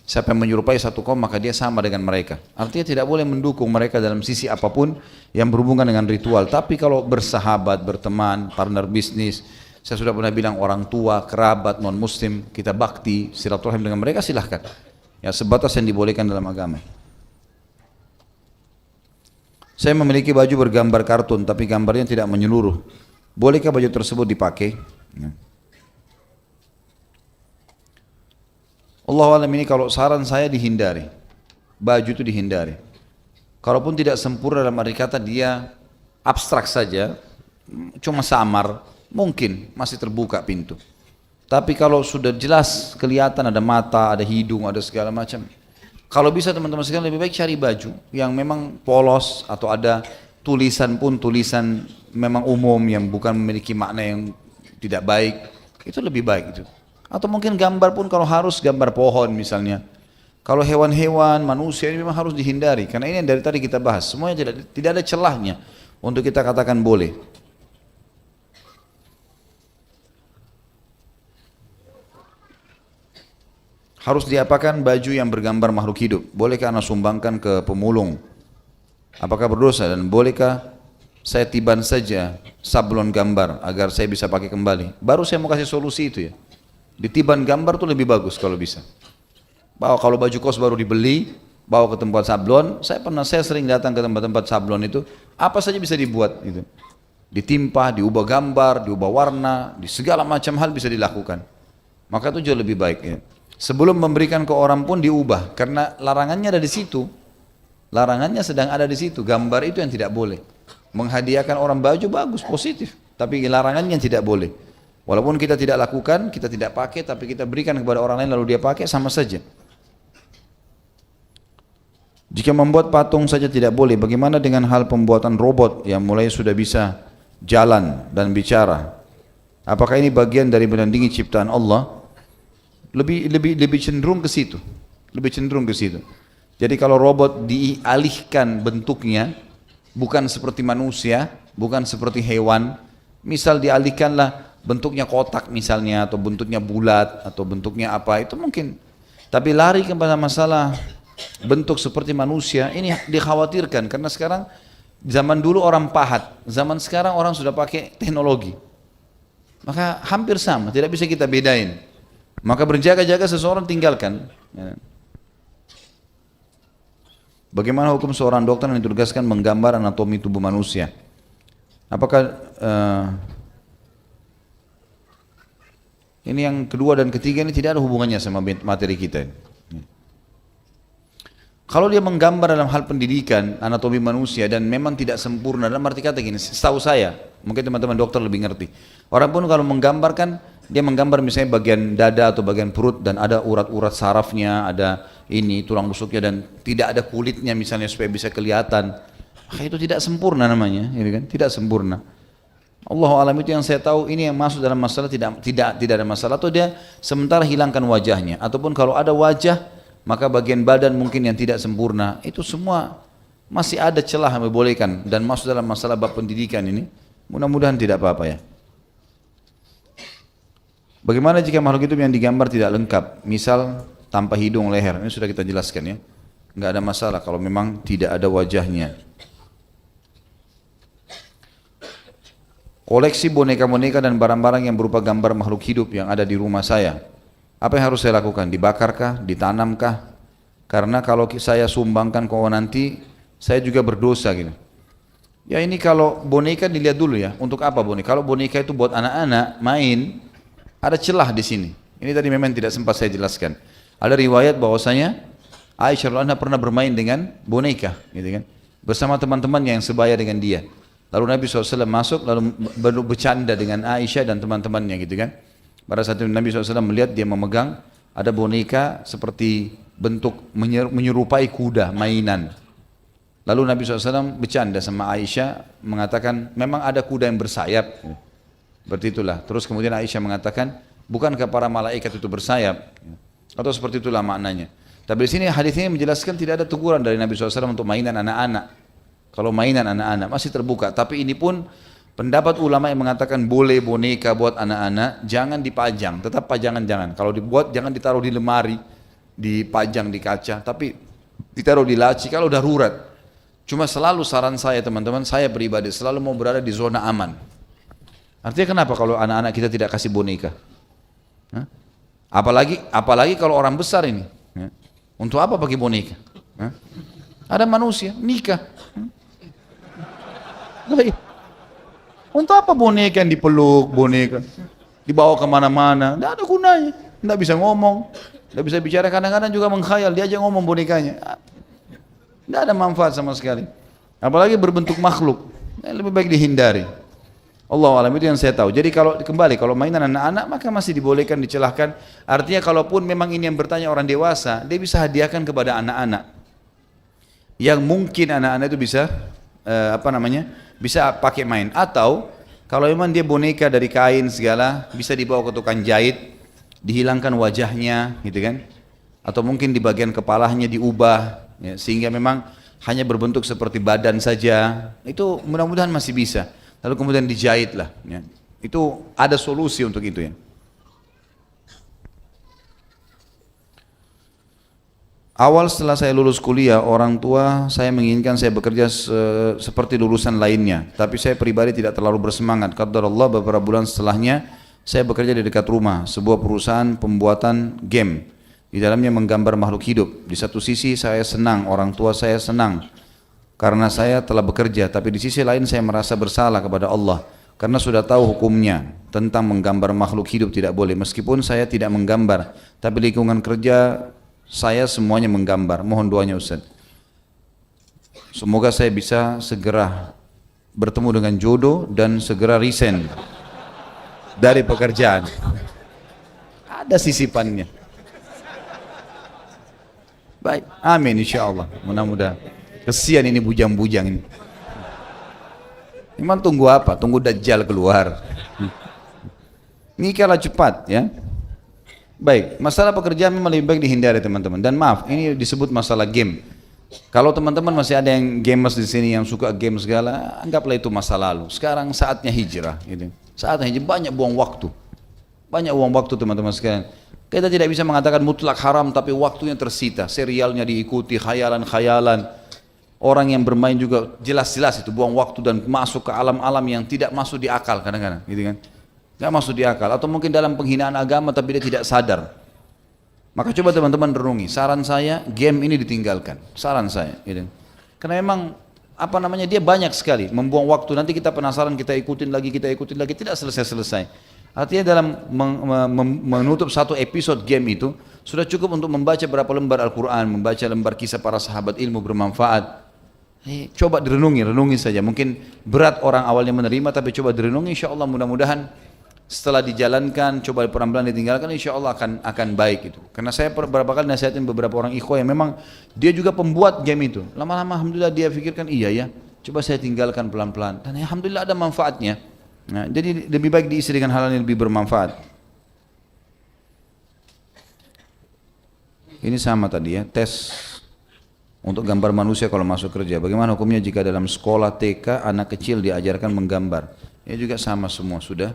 Siapa yang menyerupai satu kaum maka dia sama dengan mereka. Artinya tidak boleh mendukung mereka dalam sisi apapun yang berhubungan dengan ritual. Tapi kalau bersahabat, berteman, partner bisnis, saya sudah pernah bilang orang tua, kerabat, non muslim, kita bakti, silaturahim dengan mereka, silahkan. Ya, sebatas yang dibolehkan dalam agama. Saya memiliki baju bergambar kartun tapi gambarnya tidak menyeluruh. Bolehkah baju tersebut dipakai? Allah alam, ini kalau saran saya dihindari. Baju itu dihindari. Kalaupun tidak sempurna dalam arti kata dia abstrak saja, cuma samar, mungkin masih terbuka pintu. Tapi kalau sudah jelas kelihatan ada mata, ada hidung, ada segala macam, kalau bisa teman-teman sekalian lebih baik cari baju yang memang polos atau ada tulisan pun tulisan memang umum yang bukan memiliki makna yang tidak baik, itu lebih baik itu. Atau mungkin gambar pun kalau harus gambar pohon misalnya. Kalau hewan-hewan, manusia ini memang harus dihindari karena ini yang dari tadi kita bahas, semuanya tidak ada celahnya untuk kita katakan boleh. Harus diapakan baju yang bergambar makhluk hidup? Bolehkah anak sumbangkan ke pemulung? Apakah berdosa? Dan bolehkah saya tiban saja sablon gambar agar saya bisa pakai kembali? Baru saya mau kasih solusi itu ya. Ditiban gambar tuh lebih bagus kalau bisa. Kalau baju kos baru dibeli, bawa ke tempat sablon. Saya sering datang ke tempat-tempat sablon itu, apa saja bisa dibuat gitu. Ditimpa, diubah gambar, diubah warna, di segala macam hal bisa dilakukan. Maka itu jauh lebih baik ya. Sebelum memberikan ke orang pun diubah, karena larangannya ada di situ. Larangannya sedang ada di situ. Gambar itu yang tidak boleh. Menghadiahkan orang baju bagus, positif, tapi larangannya tidak boleh. Walaupun kita tidak lakukan, kita tidak pakai, tapi kita berikan kepada orang lain lalu dia pakai, sama saja. Jika membuat patung saja tidak boleh, bagaimana dengan hal pembuatan robot yang mulai sudah bisa jalan dan bicara? Apakah ini bagian dari menandingi ciptaan Allah? Lebih cenderung ke situ. Lebih cenderung ke situ. Jadi kalau robot dialihkan bentuknya, bukan seperti manusia, bukan seperti hewan, misal dialihkanlah bentuknya kotak misalnya, atau bentuknya bulat, atau bentuknya apa, itu mungkin. Tapi lari kepada masalah bentuk seperti manusia, ini dikhawatirkan, karena sekarang, zaman dulu orang pahat, zaman sekarang orang sudah pakai teknologi. Maka hampir sama, tidak bisa kita bedain. Maka berjaga-jaga seseorang tinggalkan. Bagaimana hukum seorang dokter yang ditugaskan menggambar anatomi tubuh manusia? Apakah ini yang kedua dan ketiga ini tidak ada hubungannya sama materi kita? Kalau dia menggambar dalam hal pendidikan anatomi manusia dan memang tidak sempurna, dalam arti kata gini, setahu saya, mungkin teman-teman dokter lebih ngerti. Orang pun kalau menggambarkan, dia menggambar misalnya bagian dada atau bagian perut dan ada urat-urat sarafnya, ada ini tulang rusuknya dan tidak ada kulitnya misalnya supaya bisa kelihatan. Maka itu tidak sempurna namanya, ya kan? Tidak sempurna. Allahu alam, itu yang saya tahu. Ini yang masuk dalam masalah tidak ada masalah, atau dia sementara hilangkan wajahnya, ataupun kalau ada wajah maka bagian badan mungkin yang tidak sempurna, itu semua masih ada celah yang membolehkan dan masuk dalam masalah bab pendidikan ini. Mudah-mudahan tidak apa-apa ya. Bagaimana jika makhluk hidup yang digambar tidak lengkap, misal tanpa hidung, leher? Ini sudah kita jelaskan ya. Nggak ada masalah kalau memang tidak ada wajahnya. Koleksi boneka-boneka dan barang-barang yang berupa gambar makhluk hidup yang ada di rumah saya, apa yang harus saya lakukan? Dibakarkah? Ditanamkah? Karena kalau saya sumbangkan ke nanti, saya juga berdosa gitu. Ya ini kalau boneka dilihat dulu ya, untuk apa boneka? Kalau boneka itu buat anak-anak main, ada celah di sini. Ini tadi memang tidak sempat saya jelaskan. Ada riwayat bahwasanya Aisyah radhiyallahu anha pernah bermain dengan boneka, gitu kan? Bersama teman-temannya yang sebaya dengan dia. Lalu Nabi SAW masuk, lalu bercanda dengan Aisyah dan teman-temannya, gitu kan? Pada saat itu Nabi SAW melihat dia memegang ada boneka seperti bentuk menyerupai kuda mainan. Lalu Nabi SAW bercanda sama Aisyah, mengatakan memang ada kuda yang bersayap. Seperti itulah. Terus kemudian Aisyah mengatakan, bukankah para malaikat itu bersayap? Atau seperti itulah maknanya. Tapi di sini hadis ini menjelaskan tidak ada teguran dari Nabi SAW untuk mainan anak-anak. Kalau mainan anak-anak masih terbuka, tapi ini pun pendapat ulama yang mengatakan boleh boneka buat anak-anak, jangan dipajang, tetap pajangan jangan. Kalau dibuat jangan ditaruh di lemari, dipajang di kaca, tapi ditaruh di laci kalau darurat. Cuma selalu saran saya teman-teman, saya pribadi selalu mau berada di zona aman. Artinya kenapa kalau anak-anak kita tidak kasih boneka? Hah? Apalagi kalau orang besar ini. Ya. Untuk apa pakai boneka? Hah? Ada manusia nikah. Untuk apa boneka yang dipeluk, boneka dibawa kemana-mana? Tidak ada gunanya. Tidak bisa ngomong, tidak bisa bicara. Kadang-kadang juga mengkhayal, diajak ngomong bonekanya. Tidak ada manfaat sama sekali. Apalagi berbentuk makhluk, lebih baik dihindari. Allah alam, itu yang saya tahu. Jadi kalau mainan anak-anak maka masih dibolehkan, dicelahkan. Artinya kalaupun memang ini yang bertanya orang dewasa, dia bisa hadiahkan kepada anak-anak. Yang mungkin anak-anak itu bisa bisa pakai main. Atau kalau memang dia boneka dari kain segala, bisa dibawa ke tukang jahit, dihilangkan wajahnya, gitu kan? Atau mungkin di bagian kepalanya diubah, ya, sehingga memang hanya berbentuk seperti badan saja. Itu mudah-mudahan masih bisa. Lalu kemudian dijahit lah, ya. Itu ada solusi untuk itu ya. Awal setelah saya lulus kuliah, orang tua saya menginginkan saya bekerja seperti lulusan lainnya. Tapi saya pribadi tidak terlalu bersemangat. Qadarullah beberapa bulan setelahnya, saya bekerja di dekat rumah, sebuah perusahaan pembuatan game. Di dalamnya menggambar makhluk hidup. Di satu sisi saya senang, orang tua saya senang karena saya telah bekerja, tapi di sisi lain saya merasa bersalah kepada Allah karena sudah tahu hukumnya tentang menggambar makhluk hidup tidak boleh. Meskipun saya tidak menggambar, tapi lingkungan kerja saya semuanya menggambar. Mohon doanya Ustaz. Semoga saya bisa segera bertemu dengan jodoh dan segera resign dari pekerjaan. Ada sisipannya. Baik, amin insyaallah. Mudah-mudahan. Kesian ini bujang-bujang ini. Memang tunggu apa? Tunggu Dajjal keluar. Nikahlah cepat ya. Baik, masalah pekerjaan memang lebih baik dihindari teman-teman. Dan maaf, ini disebut masalah game. Kalau teman-teman masih ada yang gamers di sini yang suka game segala, anggaplah itu masa lalu. Sekarang saatnya hijrah. Gitu. Saatnya hijrah, banyak buang waktu. Banyak uang waktu teman-teman sekalian. Kita tidak bisa mengatakan mutlak haram, tapi waktunya tersita. Serialnya diikuti, khayalan-khayalan. Orang yang bermain juga jelas-jelas itu buang waktu dan masuk ke alam-alam yang tidak masuk di akal kadang-kadang, gitu kan? Gak masuk di akal. Atau mungkin dalam penghinaan agama tapi dia tidak sadar. Maka coba teman-teman renungi. Saran saya, game ini ditinggalkan. Saran saya, gitu. Karena memang dia banyak sekali membuang waktu. Nanti kita penasaran, kita ikutin lagi, tidak selesai-selesai. Artinya dalam menutup satu episode game itu sudah cukup untuk membaca berapa lembar Al-Quran, membaca lembar kisah para sahabat ilmu bermanfaat. Coba renungi saja. Mungkin berat orang awalnya menerima, tapi coba direnungi. Insya Allah mudah-mudahan setelah dijalankan, coba pelan-pelan ditinggalkan, insya Allah akan baik itu. Karena saya beberapa kali nasihatin beberapa orang ikhwah yang memang dia juga pembuat game itu. Lama-lama alhamdulillah dia pikirkan iya ya, coba saya tinggalkan pelan-pelan. Dan alhamdulillah ada manfaatnya. Nah, jadi lebih baik diisi dengan hal yang lebih bermanfaat. Ini sama tadi ya, tes untuk gambar manusia kalau masuk kerja. Bagaimana hukumnya jika dalam sekolah TK anak kecil diajarkan menggambar? Ini juga sama semua sudah.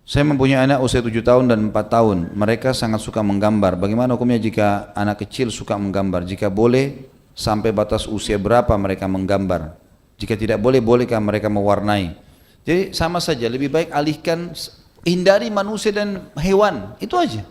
Saya mempunyai anak usia 7 tahun dan 4 tahun. Mereka sangat suka menggambar. Bagaimana hukumnya jika anak kecil suka menggambar? Jika boleh, sampai batas usia berapa mereka menggambar? Jika tidak boleh, bolehkah mereka mewarnai? Jadi sama saja, lebih baik alihkan, hindari manusia dan hewan, itu aja.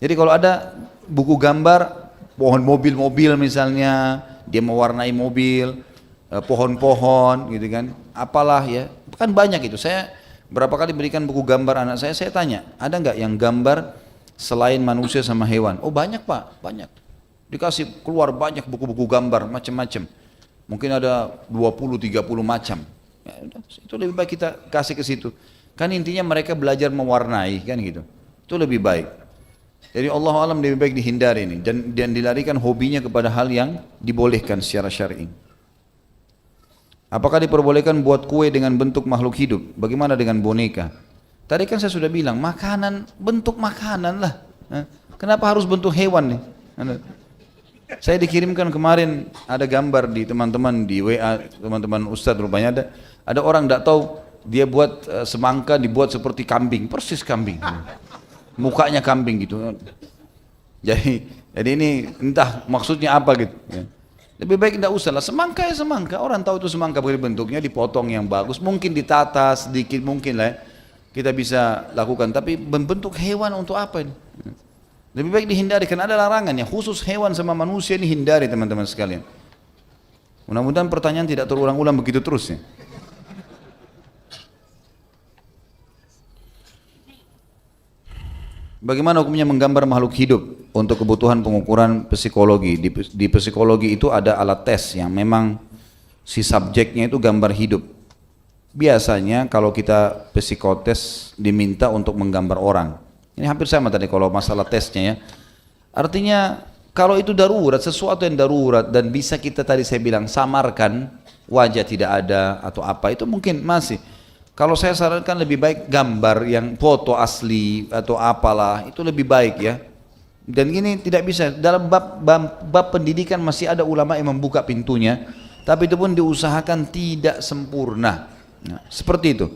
Jadi kalau ada buku gambar, pohon mobil-mobil misalnya, dia mewarnai mobil, pohon-pohon gitu kan, apalah ya, kan banyak itu. Saya berapa kali berikan buku gambar anak saya tanya, ada nggak yang gambar selain manusia sama hewan? Oh banyak Pak, banyak. Dikasih keluar banyak buku-buku gambar macam-macam. Mungkin ada 20-30 macam. Ya, itu lebih baik kita kasih ke situ. Kan intinya mereka belajar mewarnai kan gitu. Itu lebih baik. Jadi Allah alam lebih baik dihindari ini dan dilarikan hobinya kepada hal yang dibolehkan secara syar'i. Apakah diperbolehkan buat kue dengan bentuk makhluk hidup? Bagaimana dengan boneka? Tadi kan saya sudah bilang makanan, bentuk makanan lah. Kenapa harus bentuk hewan nih? Saya dikirimkan kemarin ada gambar di teman-teman di WA, teman-teman Ustadz rupanya ada orang tidak tahu dia buat semangka dibuat seperti kambing, persis kambing, mukanya kambing gitu. Jadi ini entah maksudnya apa gitu. Ya. Lebih baik tidak usah lah, semangka ya semangka, orang tahu itu semangka bentuknya dipotong yang bagus, mungkin ditata sedikit mungkin lah ya, kita bisa lakukan, tapi bentuk hewan untuk apa ini? Lebih baik dihindari, karena ada larangan ya, khusus hewan sama manusia ini hindari teman-teman sekalian. Mudah-mudahan pertanyaan tidak terulang-ulang begitu terus ya. Bagaimana hukumnya menggambar makhluk hidup untuk kebutuhan pengukuran psikologi? Di psikologi itu ada alat tes yang memang si subjeknya itu gambar hidup. Biasanya kalau kita psikotes diminta untuk menggambar orang. Ini hampir sama tadi kalau masalah tesnya ya. Artinya kalau itu darurat, sesuatu yang darurat dan bisa kita tadi saya bilang samarkan, wajah tidak ada atau apa, itu mungkin masih. Kalau saya sarankan lebih baik gambar yang foto asli atau apalah, itu lebih baik ya. Dan ini tidak bisa, dalam bab pendidikan masih ada ulama yang membuka pintunya, tapi itu pun diusahakan tidak sempurna. Nah, seperti itu.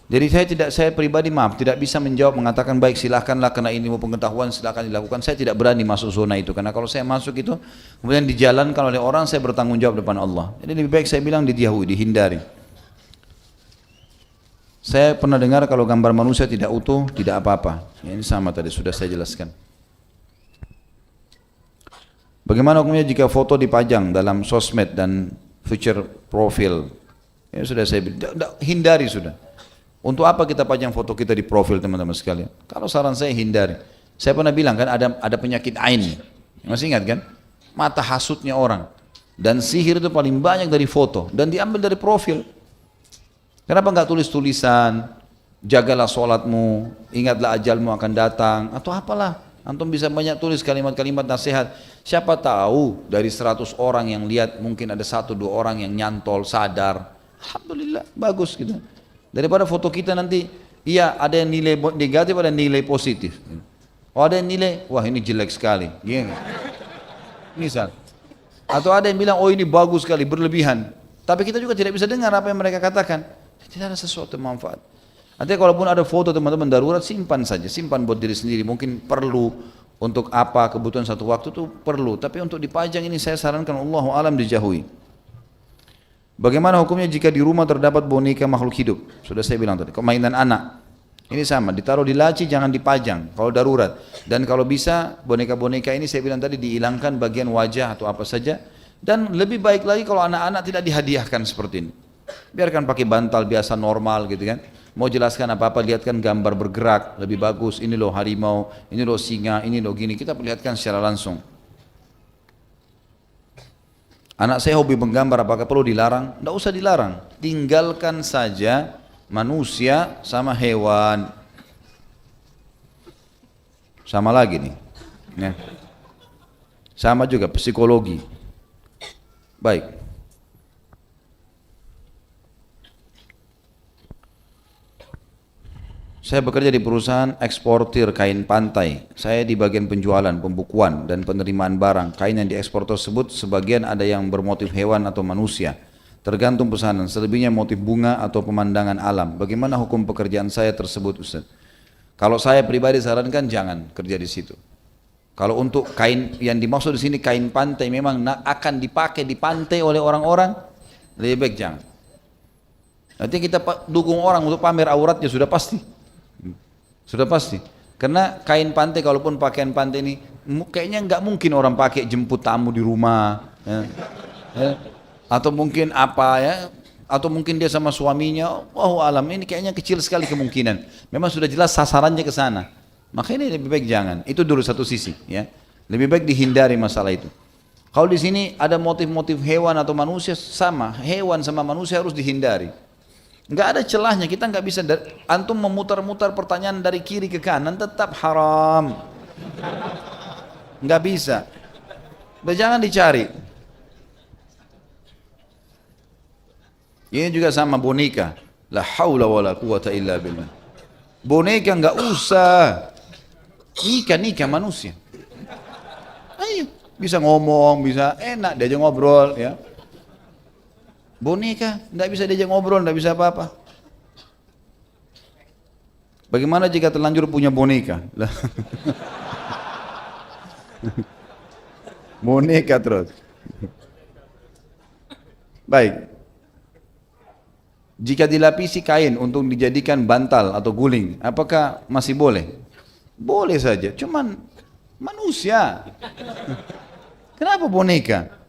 Jadi saya pribadi maaf tidak bisa menjawab mengatakan baik silahkanlah karena ini mau pengetahuan silahkan dilakukan. Saya tidak berani masuk zona itu karena kalau saya masuk itu kemudian dijalankan oleh orang, saya bertanggung jawab depan Allah. Jadi lebih baik saya bilang dijauhi, dihindari. Saya pernah dengar kalau gambar manusia tidak utuh tidak apa-apa. Ya, ini sama tadi sudah saya jelaskan. Bagaimana hukumnya jika foto dipajang dalam sosmed dan future profile? Ya sudah saya bilang, hindari sudah. Untuk apa kita pajang foto kita di profil teman-teman sekalian? Kalau saran saya hindari. Saya pernah bilang kan ada penyakit ain. Masih ingat kan? Mata hasutnya orang. Dan sihir itu paling banyak dari foto dan diambil dari profil. Kenapa enggak tulis tulisan? Jagalah sholatmu, ingatlah ajalmu akan datang atau apalah. Antum bisa banyak tulis kalimat-kalimat nasihat. Siapa tahu dari 100 orang yang lihat mungkin ada 1-2 orang yang nyantol, sadar. Alhamdulillah, bagus gitu. Daripada foto kita nanti, iya ada yang nilai negatif, ada yang nilai positif. Oh ada yang nilai, wah ini jelek sekali. Gini. Misal. Atau ada yang bilang, oh ini bagus sekali, berlebihan. Tapi kita juga tidak bisa dengar apa yang mereka katakan. Tidak ada sesuatu manfaat. Artinya kalaupun ada foto teman-teman darurat, simpan saja. Simpan buat diri sendiri. Mungkin perlu untuk apa, kebutuhan satu waktu itu perlu. Tapi untuk dipajang ini saya sarankan Allahu alam dijauhi. Bagaimana hukumnya jika di rumah terdapat boneka makhluk hidup? Sudah saya bilang tadi, mainan anak. Ini sama, ditaruh di laci jangan dipajang kalau darurat. Dan kalau bisa boneka-boneka ini saya bilang tadi dihilangkan bagian wajah atau apa saja. Dan lebih baik lagi kalau anak-anak tidak dihadiahkan seperti ini. Biarkan pakai bantal biasa normal gitu kan. Mau jelaskan apa-apa lihatkan gambar bergerak lebih bagus. Ini loh harimau, ini loh singa, ini loh gini. Kita perlihatkan secara langsung. Anak saya hobi menggambar, apakah perlu dilarang? Tidak usah dilarang, tinggalkan saja manusia sama hewan. Sama lagi nih, ya. Sama juga psikologi. Baik. Saya bekerja di perusahaan eksportir kain pantai. Saya di bagian penjualan, pembukuan, dan penerimaan barang. Kain yang diekspor tersebut sebagian ada yang bermotif hewan atau manusia. Tergantung pesanan, selebihnya motif bunga atau pemandangan alam. Bagaimana hukum pekerjaan saya tersebut, Ustaz? Kalau saya pribadi sarankan jangan kerja di situ. Kalau untuk kain yang dimaksud di sini kain pantai memang akan dipakai di pantai oleh orang-orang, lebih baik jangan. Nanti kita dukung orang untuk pamer auratnya sudah pasti. Sudah pasti. Karena kain pantai kalaupun pakaian pantai ini kayaknya nggak mungkin orang pakai jemput tamu di rumah. Ya. Atau mungkin apa ya? Atau mungkin dia sama suaminya. Wallahu alam ini kayaknya kecil sekali kemungkinan. Memang sudah jelas sasarannya ke sana. Makanya lebih baik jangan. Itu dulu satu sisi. Ya. Lebih baik dihindari masalah itu. Kalau di sini ada motif-motif hewan atau manusia sama. Hewan sama manusia harus dihindari. Nggak ada celahnya, kita nggak bisa, antum memutar-mutar pertanyaan dari kiri ke kanan tetap haram. Nggak bisa. Dan jangan dicari. Ini juga sama boneka. La haula wala quwata illa billah. Boneka nggak usah. Nikah manusia. Ayo, Bisa ngomong, bisa enak diajak ngobrol ya. Boneka, tidak bisa diajak ngobrol, tidak bisa apa-apa. Bagaimana jika terlanjur punya boneka? Boneka terus. Baik. Jika dilapisi kain untuk dijadikan bantal atau guling, apakah masih boleh? Boleh saja, cuman manusia. Kenapa boneka?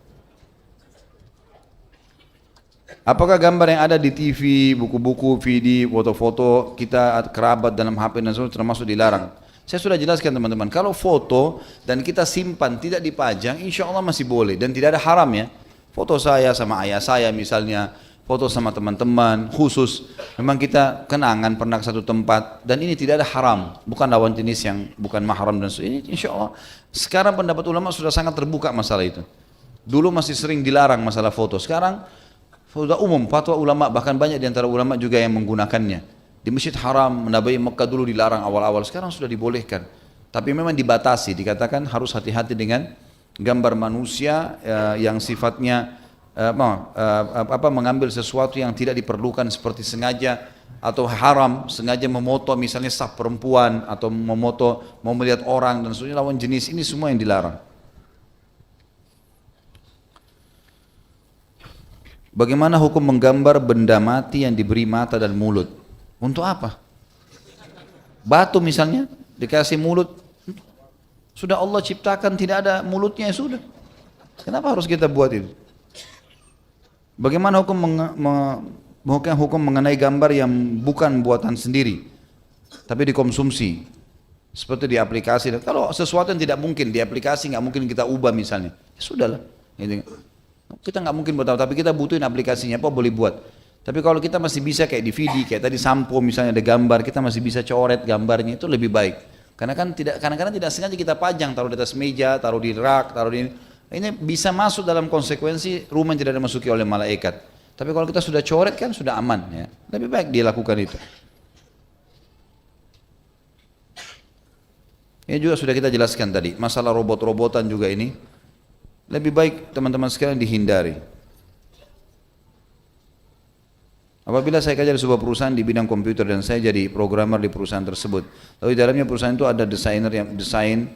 Apakah gambar yang ada di TV, buku-buku, video, foto-foto kita kerabat dalam HP dan sebagainya termasuk dilarang? Saya sudah jelaskan teman-teman, kalau foto dan kita simpan tidak dipajang, insya Allah masih boleh dan tidak ada haram ya. Foto saya sama ayah saya misalnya, foto sama teman-teman khusus, memang kita kenangan pernah ke satu tempat dan ini tidak ada haram, bukan lawan jenis yang bukan mahram dan sebagainya. Ini insya Allah sekarang pendapat ulama sudah sangat terbuka masalah itu. Dulu masih sering dilarang masalah foto, sekarang sudah umum, fatwa ulama, bahkan banyak di antara ulama juga yang menggunakannya. Di Masjid Haram, Nabawi Mekah dulu dilarang awal-awal, sekarang sudah dibolehkan. Tapi memang dibatasi, dikatakan harus hati-hati dengan gambar manusia yang sifatnya mengambil sesuatu yang tidak diperlukan seperti sengaja atau haram, sengaja memoto misalnya saf perempuan atau memoto mau melihat orang dan sebagainya lawan jenis, ini semua yang dilarang. Bagaimana hukum menggambar benda mati yang diberi mata dan mulut? Untuk apa? Batu misalnya, dikasih mulut. Sudah Allah ciptakan tidak ada mulutnya, ya sudah. Kenapa harus kita buat itu? Bagaimana hukum mengenai gambar yang bukan buatan sendiri, tapi dikonsumsi? Seperti di aplikasi. Kalau sesuatu yang tidak mungkin di aplikasi, nggak mungkin kita ubah misalnya. Ya sudahlah. Kita nggak mungkin buat tapi kita butuhin aplikasinya apa boleh buat. Tapi kalau kita masih bisa kayak di video, kayak tadi sampo misalnya ada gambar, kita masih bisa coret gambarnya, itu lebih baik. Karena kan kadang-kadang tidak sengaja kita pajang, taruh di atas meja, taruh di rak, taruh di ini bisa masuk dalam konsekuensi rumah yang tidak dimasuki oleh malaikat. Tapi kalau kita sudah coret kan sudah aman ya. Lebih baik dia lakukan itu. Ini juga sudah kita jelaskan tadi, masalah robot-robotan juga ini. Lebih baik teman-teman sekalian dihindari. Apabila saya kerja di sebuah perusahaan di bidang komputer dan saya jadi programmer di perusahaan tersebut, lalu di dalamnya perusahaan itu ada desainer yang desain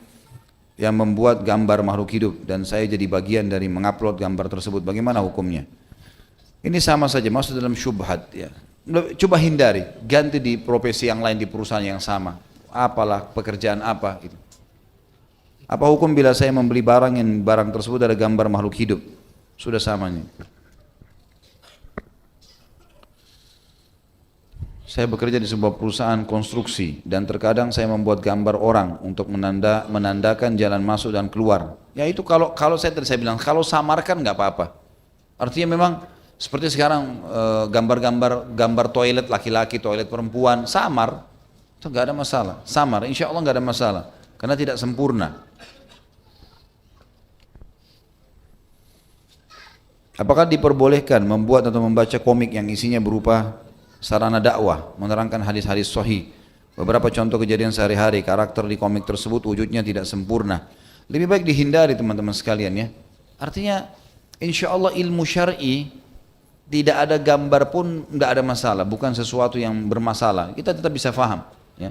yang membuat gambar makhluk hidup dan saya jadi bagian dari mengupload gambar tersebut, bagaimana hukumnya? Ini sama saja, masuk dalam syubhat ya. Coba hindari, ganti di profesi yang lain di perusahaan yang sama. Apalah pekerjaan apa gitu. Apa hukum bila saya membeli barang yang barang tersebut ada gambar makhluk hidup? Sudah samanya. Saya bekerja di sebuah perusahaan konstruksi dan terkadang saya membuat gambar orang untuk menandakan jalan masuk dan keluar. Ya itu kalau saya bilang kalau samarkan nggak apa-apa. Artinya memang seperti sekarang gambar toilet laki-laki, toilet perempuan samar, itu nggak ada masalah. Samar, insya Allah nggak ada masalah karena tidak sempurna. Apakah diperbolehkan membuat atau membaca komik yang isinya berupa sarana dakwah, menerangkan hadis-hadis sahih? Beberapa contoh kejadian sehari-hari, karakter di komik tersebut wujudnya tidak sempurna. Lebih baik dihindari teman-teman sekalian ya. Artinya insya Allah ilmu syar'i tidak ada gambar pun tidak ada masalah, bukan sesuatu yang bermasalah. Kita tetap bisa faham. Ya.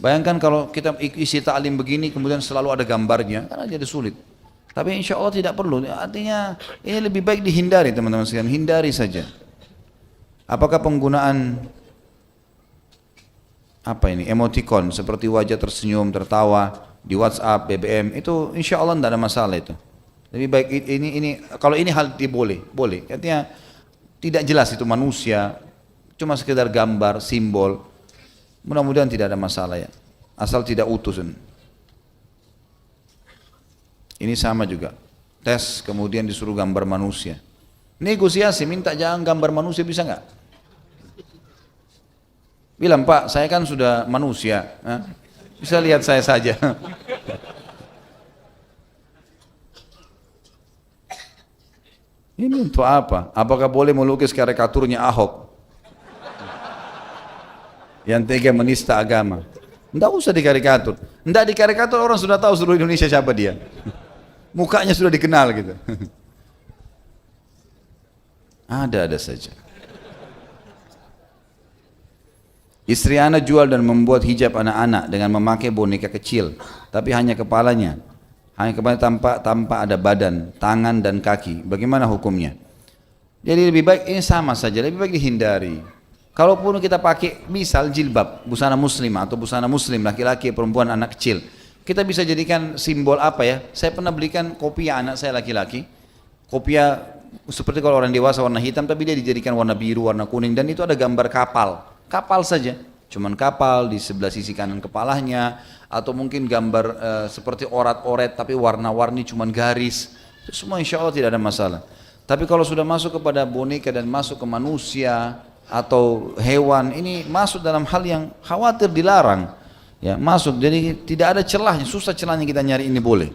Bayangkan kalau kita isi ta'lim begini kemudian selalu ada gambarnya, karena jadi sulit. Tapi insya Allah tidak perlu. Artinya ini lebih baik dihindari teman-teman sekalian, hindari saja. Apakah penggunaan emoticon seperti wajah tersenyum, tertawa di WhatsApp, BBM itu insya Allah tidak ada masalah itu. Lebih baik ini kalau ini hal boleh. Artinya tidak jelas itu manusia, cuma sekedar gambar, simbol. Mudah-mudahan tidak ada masalah ya. Asal tidak utuh. Ini sama juga, tes kemudian disuruh gambar manusia. Negosiasi, minta jangan gambar manusia bisa nggak? Bilang Pak, saya kan sudah manusia, bisa lihat saya saja. Ini untuk apa? Apakah boleh melukis karikaturnya Ahok? Yang tega menista agama. Nggak usah dikarikatur. Nggak dikarikatur orang sudah tahu seluruh Indonesia siapa dia. Mukanya sudah dikenal gitu. Ada saja. Istri ana jual dan membuat hijab anak-anak dengan memakai boneka kecil, tapi hanya kepalanya. Hanya kepalanya tanpa ada badan, tangan dan kaki. Bagaimana hukumnya? Jadi lebih baik ini sama saja, lebih baik dihindari. Kalaupun kita pakai misal jilbab, busana muslim atau busana muslim, laki-laki, perempuan, anak kecil, kita bisa jadikan simbol apa ya? Saya pernah belikan kopiah anak saya laki-laki, kopiah seperti kalau orang dewasa warna hitam, tapi dia dijadikan warna biru, warna kuning, dan itu ada gambar kapal saja, cuman kapal di sebelah sisi kanan kepalanya, atau mungkin gambar seperti orat-oret tapi warna-warni cuman garis, itu semua insya Allah tidak ada masalah. Tapi kalau sudah masuk kepada boneka dan masuk ke manusia atau hewan, ini masuk dalam hal yang khawatir dilarang, ya masuk, jadi tidak ada celahnya, susah celahnya kita nyari ini boleh.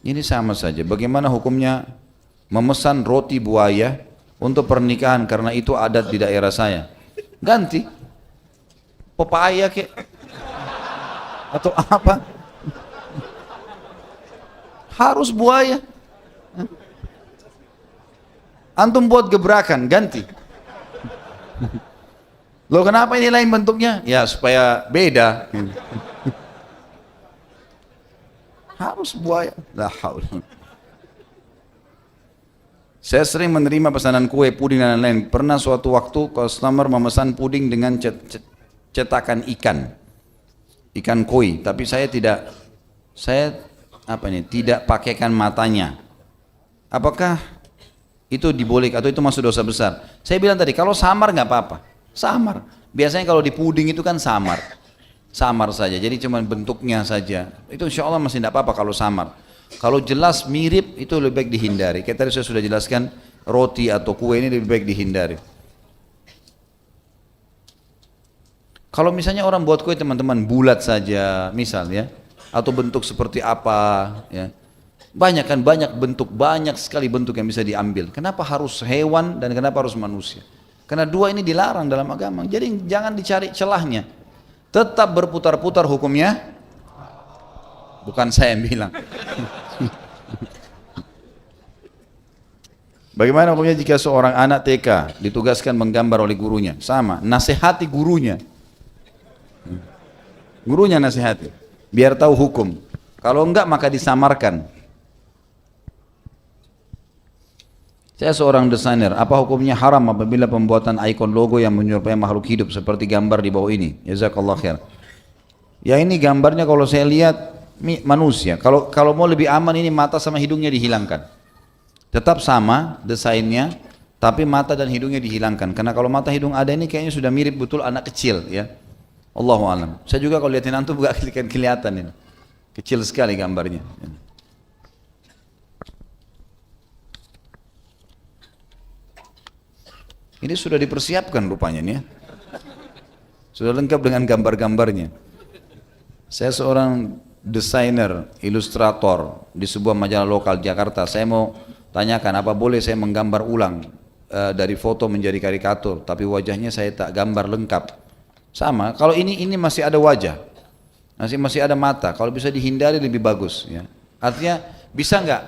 Ini sama saja. Bagaimana hukumnya memesan roti buaya untuk pernikahan karena itu adat di daerah saya? Ganti pepaya kek atau apa? Harus buaya. Antum buat gebrakan, ganti. Loh kenapa ini lain bentuknya? Ya supaya beda. Harus buaya. La haul. Saya sering menerima pesanan kue, puding dan lain-lain. Pernah suatu waktu customer memesan puding dengan cetakan ikan koi, tapi saya tidak pakaikan matanya. Apakah itu dibolehkan atau itu masuk dosa besar? Saya bilang tadi kalau samar nggak apa-apa. Samar. Biasanya kalau di puding itu kan samar saja, jadi cuma bentuknya saja, itu insya Allah masih tidak apa-apa kalau samar. Kalau jelas mirip itu lebih baik dihindari. Kayak tadi saya sudah jelaskan, roti atau kue ini lebih baik dihindari. Kalau misalnya orang buat kue teman-teman bulat saja misalnya, atau bentuk seperti apa ya, banyak bentuk, banyak sekali bentuk yang bisa diambil. Kenapa harus hewan dan kenapa harus manusia? Karena dua ini dilarang dalam agama, jadi jangan dicari celahnya. Tetap berputar-putar hukumnya, bukan saya yang bilang. Bagaimana hukumnya jika seorang anak TK ditugaskan menggambar oleh gurunya? Sama, nasihati gurunya. Gurunya nasihati, biar tahu hukum. Kalau enggak maka disamarkan. Saya seorang desainer, apa hukumnya haram apabila pembuatan ikon logo yang menyerupai makhluk hidup seperti gambar di bawah ini? Jazakallah khair. Ya ini gambarnya kalau saya lihat manusia. Kalau mau lebih aman ini mata sama hidungnya dihilangkan. Tetap sama desainnya, tapi mata dan hidungnya dihilangkan. Karena kalau mata hidung ada ini kayaknya sudah mirip betul anak kecil ya. Allahu a'lam. Saya juga kalau lihatin antum gak kelihatan ini. Kecil sekali gambarnya. Ini sudah dipersiapkan rupanya nih ya. Sudah lengkap dengan gambar-gambarnya. Saya seorang desainer, ilustrator di sebuah majalah lokal Jakarta. Saya mau tanyakan apa boleh saya menggambar ulang dari foto menjadi karikatur, tapi wajahnya saya tak gambar lengkap. Sama, kalau ini masih ada wajah, masih ada mata. Kalau bisa dihindari lebih bagus ya. Artinya bisa nggak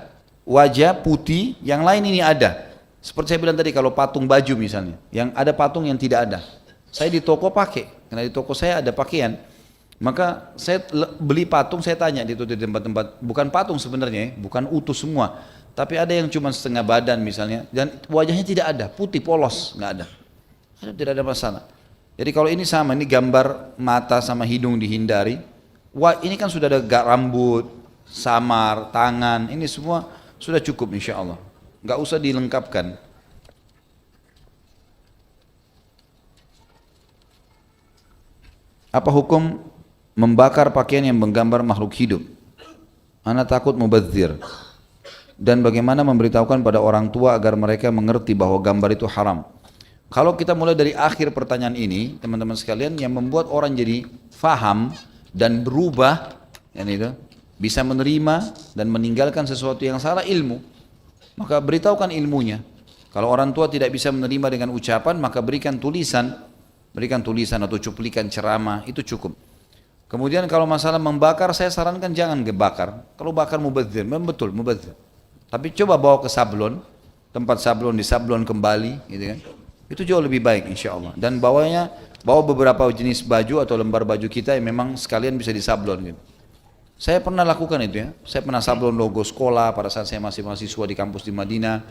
wajah putih, yang lain ini ada. Seperti saya bilang tadi, kalau patung baju misalnya, yang ada patung yang tidak ada. Saya di toko pakai, karena di toko saya ada pakaian. Maka saya beli patung, saya tanya di tempat-tempat, bukan patung sebenarnya, bukan utuh semua. Tapi ada yang cuma setengah badan misalnya, dan wajahnya tidak ada, putih polos, nggak ada. Tidak ada masalah. Jadi kalau ini sama, ini gambar mata sama hidung dihindari. Wah, ini kan sudah ada rambut, samar, tangan, ini semua sudah cukup insya Allah. Nggak usah dilengkapkan. Apa hukum membakar pakaian yang menggambar makhluk hidup? Ana takut mubadzir. Dan bagaimana memberitahukan pada orang tua agar mereka mengerti bahwa gambar itu haram? Kalau kita mulai dari akhir pertanyaan ini, teman-teman sekalian, yang membuat orang jadi faham dan berubah, itu bisa menerima dan meninggalkan sesuatu yang salah, ilmu. Maka beritahukan ilmunya. Kalau orang tua tidak bisa menerima dengan ucapan, maka berikan tulisan berikan tulisan atau cuplikan ceramah, itu cukup. Kemudian kalau masalah membakar, saya sarankan jangan bakar. Kalau bakar mubadzir, memang betul mubadzir. Tapi coba bawa ke sablon, tempat sablon, disablon kembali, gitu kan. Itu jauh lebih baik insya Allah. Dan bawa beberapa jenis baju atau lembar baju kita yang memang sekalian bisa disablon gitu. Saya pernah lakukan itu ya. Saya pernah sablon logo sekolah pada saat saya masih mahasiswa di kampus di Madinah.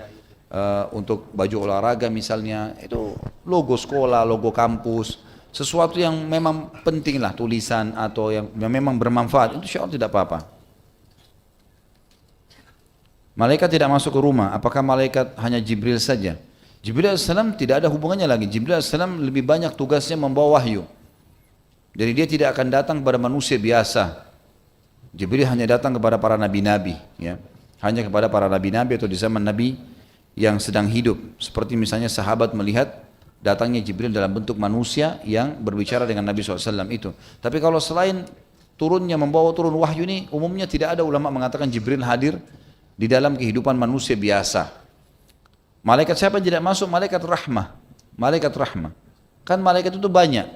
Untuk baju olahraga misalnya, itu logo sekolah, logo kampus. Sesuatu yang memang penting lah, tulisan atau yang memang bermanfaat. Itu insya Allah tidak apa-apa. Malaikat tidak masuk ke rumah. Apakah malaikat hanya Jibril saja? Jibril AS tidak ada hubungannya lagi. Jibril AS lebih banyak tugasnya membawa wahyu. Jadi dia tidak akan datang kepada manusia biasa. Jibril hanya datang kepada para nabi-nabi, ya. Hanya kepada para nabi-nabi atau di zaman nabi yang sedang hidup. Seperti misalnya sahabat melihat datangnya Jibril dalam bentuk manusia yang berbicara dengan Nabi SAW itu. Tapi kalau selain turun wahyu ini, umumnya tidak ada ulama mengatakan Jibril hadir di dalam kehidupan manusia biasa. Malaikat siapa yang tidak masuk? Malaikat rahmah. Malaikat rahmah. Kan malaikat itu banyak.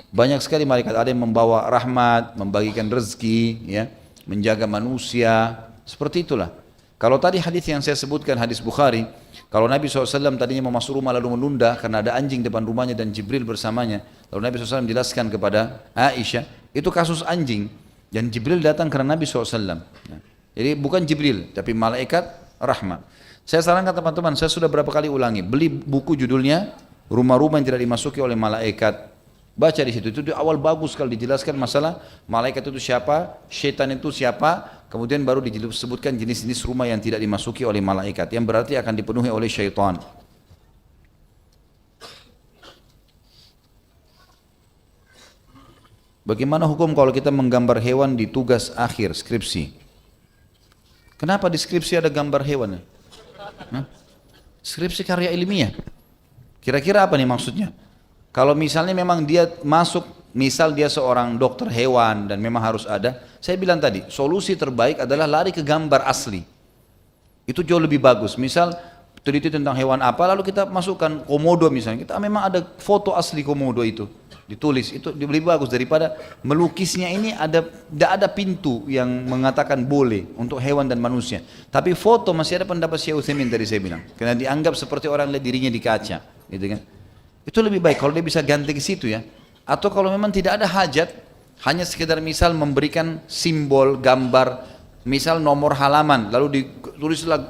Banyak sekali malaikat, ada yang membawa rahmat, membagikan rezeki, ya, menjaga manusia, seperti itulah. Kalau tadi hadis yang saya sebutkan, hadis Bukhari, kalau Nabi SAW tadinya mau masuk rumah lalu menunda karena ada anjing depan rumahnya dan Jibril bersamanya, lalu Nabi SAW menjelaskan kepada Aisyah, itu kasus anjing, dan Jibril datang karena Nabi SAW. Jadi bukan Jibril, tapi malaikat rahmat. Saya sarankan teman-teman, saya sudah berapa kali ulangi, beli buku judulnya Rumah-rumah yang tidak dimasuki oleh malaikat. Baca di situ, itu di awal bagus sekali dijelaskan masalah malaikat itu siapa, syaitan itu siapa, kemudian baru disebutkan jenis-jenis rumah yang tidak dimasuki oleh malaikat, yang berarti akan dipenuhi oleh syaitan. Bagaimana hukum kalau kita menggambar hewan di tugas akhir skripsi? Kenapa di skripsi ada gambar hewan? Skripsi karya ilmiah. Kira-kira apa nih maksudnya? Kalau misalnya memang dia masuk, misal dia seorang dokter hewan dan memang harus ada, saya bilang tadi, solusi terbaik adalah lari ke gambar asli. Itu jauh lebih bagus. Misal teliti tentang hewan apa, lalu kita masukkan komodo misalnya, kita memang ada foto asli komodo itu, ditulis, itu lebih bagus daripada melukisnya ini tidak ada pintu yang mengatakan boleh untuk hewan dan manusia. Tapi foto masih ada pendapat Syekh Utsaimin tadi saya bilang, karena dianggap seperti orang lihat dirinya di kaca, gitu kan. Itu lebih baik kalau dia bisa ganti ke situ ya. Atau kalau memang tidak ada hajat, hanya sekedar misal memberikan simbol, gambar, misal nomor halaman, lalu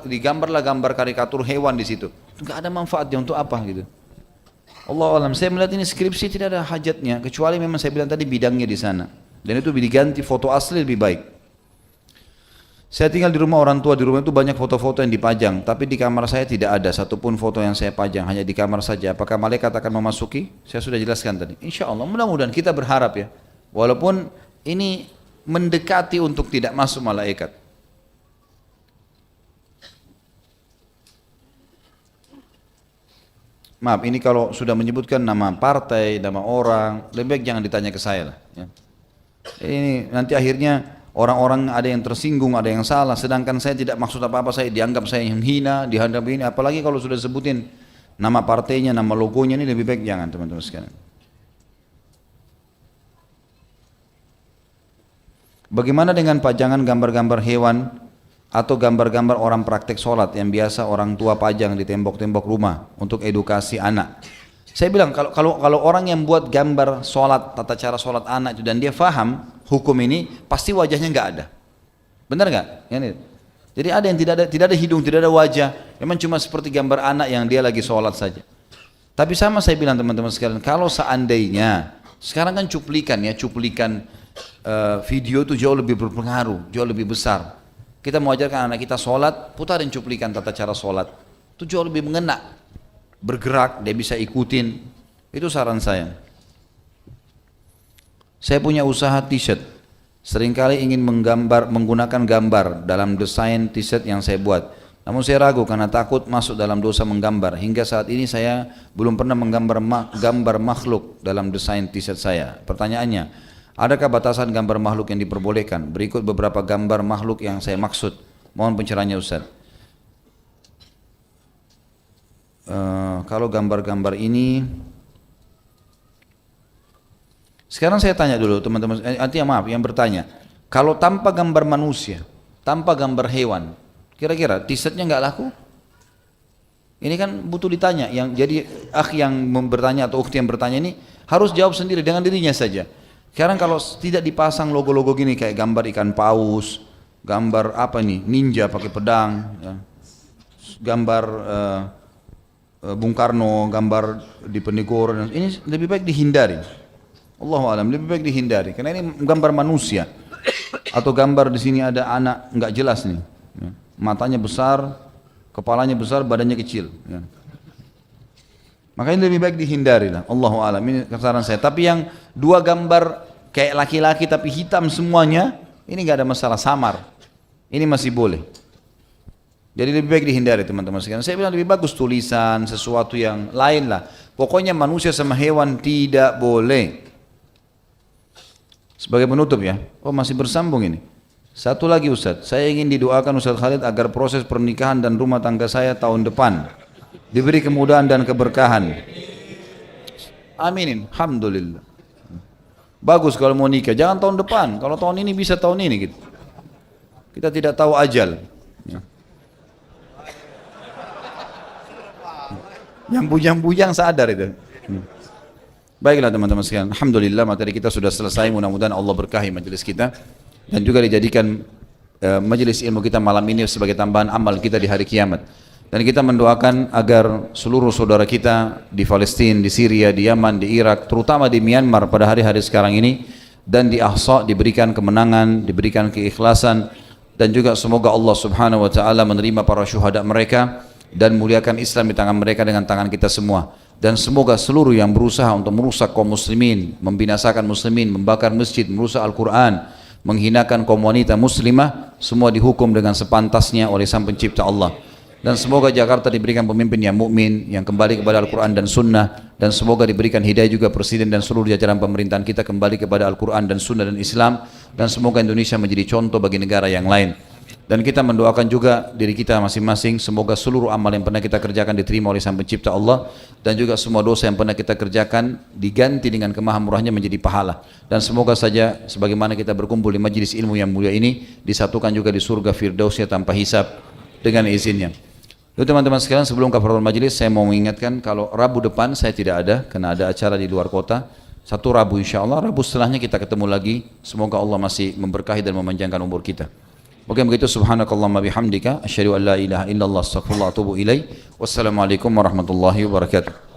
digambarlah gambar karikatur hewan di situ. Enggak ada manfaatnya, untuk apa gitu. Allah alam, saya melihat ini skripsi tidak ada hajatnya, kecuali memang saya bilang tadi bidangnya di sana. Dan itu diganti foto asli lebih baik. Saya tinggal di rumah orang tua, di rumah itu banyak foto-foto yang dipajang, tapi di kamar saya tidak ada satupun foto yang saya pajang, hanya di kamar saja. Apakah malaikat akan memasuki? Saya sudah jelaskan tadi. Insya Allah, mudah-mudahan kita berharap ya. Walaupun ini mendekati untuk tidak masuk malaikat. Maaf, ini kalau sudah menyebutkan nama partai, nama orang, lebih baik jangan ditanya ke saya lah. Ya. Ini nanti akhirnya orang-orang ada yang tersinggung, ada yang salah, sedangkan saya tidak maksud apa-apa, saya dianggap saya yang hina, dihadap ini, apalagi kalau sudah sebutin nama partainya, nama logonya, ini lebih baik jangan teman-teman sekalian. Bagaimana dengan pajangan gambar-gambar hewan atau gambar-gambar orang praktek sholat yang biasa orang tua pajang di tembok-tembok rumah untuk edukasi anak? Saya bilang kalau orang yang buat gambar sholat, tata cara sholat anak itu dan dia faham hukum ini, pasti wajahnya nggak ada. Benar nggak? Jadi ada yang tidak ada hidung, tidak ada wajah, memang cuma seperti gambar anak yang dia lagi sholat saja. Tapi sama saya bilang teman-teman sekalian, kalau seandainya sekarang kan cuplikan video itu jauh lebih berpengaruh, jauh lebih besar. Kita mau ajarkan anak kita sholat, putarin cuplikan tata cara sholat, itu jauh lebih mengena. Bergerak, dia bisa ikutin. Itu saran saya. Saya punya usaha t-shirt. Seringkali ingin menggunakan gambar dalam desain t-shirt yang saya buat. Namun saya ragu karena takut masuk dalam dosa menggambar. Hingga saat ini saya belum pernah gambar makhluk dalam desain t-shirt saya. Pertanyaannya, adakah batasan gambar makhluk yang diperbolehkan? Berikut beberapa gambar makhluk yang saya maksud. Mohon pencerahannya Ustaz. Kalau gambar-gambar ini Sekarang saya tanya dulu teman-teman, artinya maaf yang bertanya, kalau tanpa gambar manusia, tanpa gambar hewan, kira-kira t-shirtnya nggak laku? Ini kan butuh ditanya, jadi yang bertanya atau ukhti yang bertanya ini harus jawab sendiri dengan dirinya saja. Sekarang kalau tidak dipasang logo-logo gini kayak gambar ikan paus, gambar apa nih, ninja pakai pedang, ya, gambar Bung Karno, gambar di Penegoro, ini lebih baik dihindari. Allahu alam, lebih baik dihindari karena ini gambar manusia atau gambar di sini ada anak nggak jelas nih, ya, matanya besar, kepalanya besar, badannya kecil. Ya. Makanya lebih baik dihindari lah. Allahu alam, ini saran saya. Tapi yang dua gambar kayak laki-laki tapi hitam semuanya, ini nggak ada masalah, samar. Ini masih boleh. Jadi lebih baik dihindari teman-teman sekalian. Saya bilang lebih bagus tulisan, sesuatu yang lain lah. Pokoknya manusia sama hewan tidak boleh. Sebagai penutup ya. Oh masih bersambung ini. Satu lagi Ustaz, saya ingin didoakan Ustaz Khalid agar proses pernikahan dan rumah tangga saya tahun depan diberi kemudahan dan keberkahan. Aminin, alhamdulillah. Bagus kalau mau nikah, jangan tahun depan. Kalau tahun ini bisa tahun ini gitu. Kita tidak tahu ajal. Yang bujang-bujang sadar itu. Baiklah teman-teman sekalian, alhamdulillah materi kita sudah selesai. Mudah-mudahan Allah berkahi majelis kita. Dan juga dijadikan majelis ilmu kita malam ini sebagai tambahan amal kita di hari kiamat. Dan kita mendoakan agar seluruh saudara kita di Palestina, di Syria, di Yaman, di Irak, terutama di Myanmar pada hari-hari sekarang ini, dan di Ahsa diberikan kemenangan, diberikan keikhlasan, dan juga semoga Allah subhanahu wa ta'ala menerima para syuhada mereka dan muliakan Islam di tangan mereka dengan tangan kita semua. Dan semoga seluruh yang berusaha untuk merusak kaum muslimin, membinasakan muslimin, membakar masjid, merusak Al-Quran, menghinakan kaum wanita muslimah, semua dihukum dengan sepantasnya oleh Sang Pencipta Allah. Dan semoga Jakarta diberikan pemimpin yang mukmin, yang kembali kepada Al-Quran dan Sunnah, dan semoga diberikan hidayah juga Presiden dan seluruh jajaran pemerintahan kita kembali kepada Al-Quran dan Sunnah dan Islam, dan semoga Indonesia menjadi contoh bagi negara yang lain. Dan kita mendoakan juga diri kita masing-masing, semoga seluruh amal yang pernah kita kerjakan diterima oleh Sang Pencipta Allah, dan juga semua dosa yang pernah kita kerjakan diganti dengan kemahamurahnya menjadi pahala. Dan semoga saja sebagaimana kita berkumpul di majlis ilmu yang mulia ini, disatukan juga di surga Firdausnya tanpa hisab dengan izinnya. Lalu teman-teman sekalian, sebelum kafaratul majlis saya mau mengingatkan kalau Rabu depan saya tidak ada karena ada acara di luar kota. Satu Rabu insya Allah, Rabu setelahnya kita ketemu lagi. Semoga Allah masih memberkahi dan memanjangkan umur kita. Oke begitu, subhanakallahumma bihamdika asyhadu an la ilaha illallah astaghfirullah wa atubu ilaih. Wassalamualaikum warahmatullahi wabarakatuh.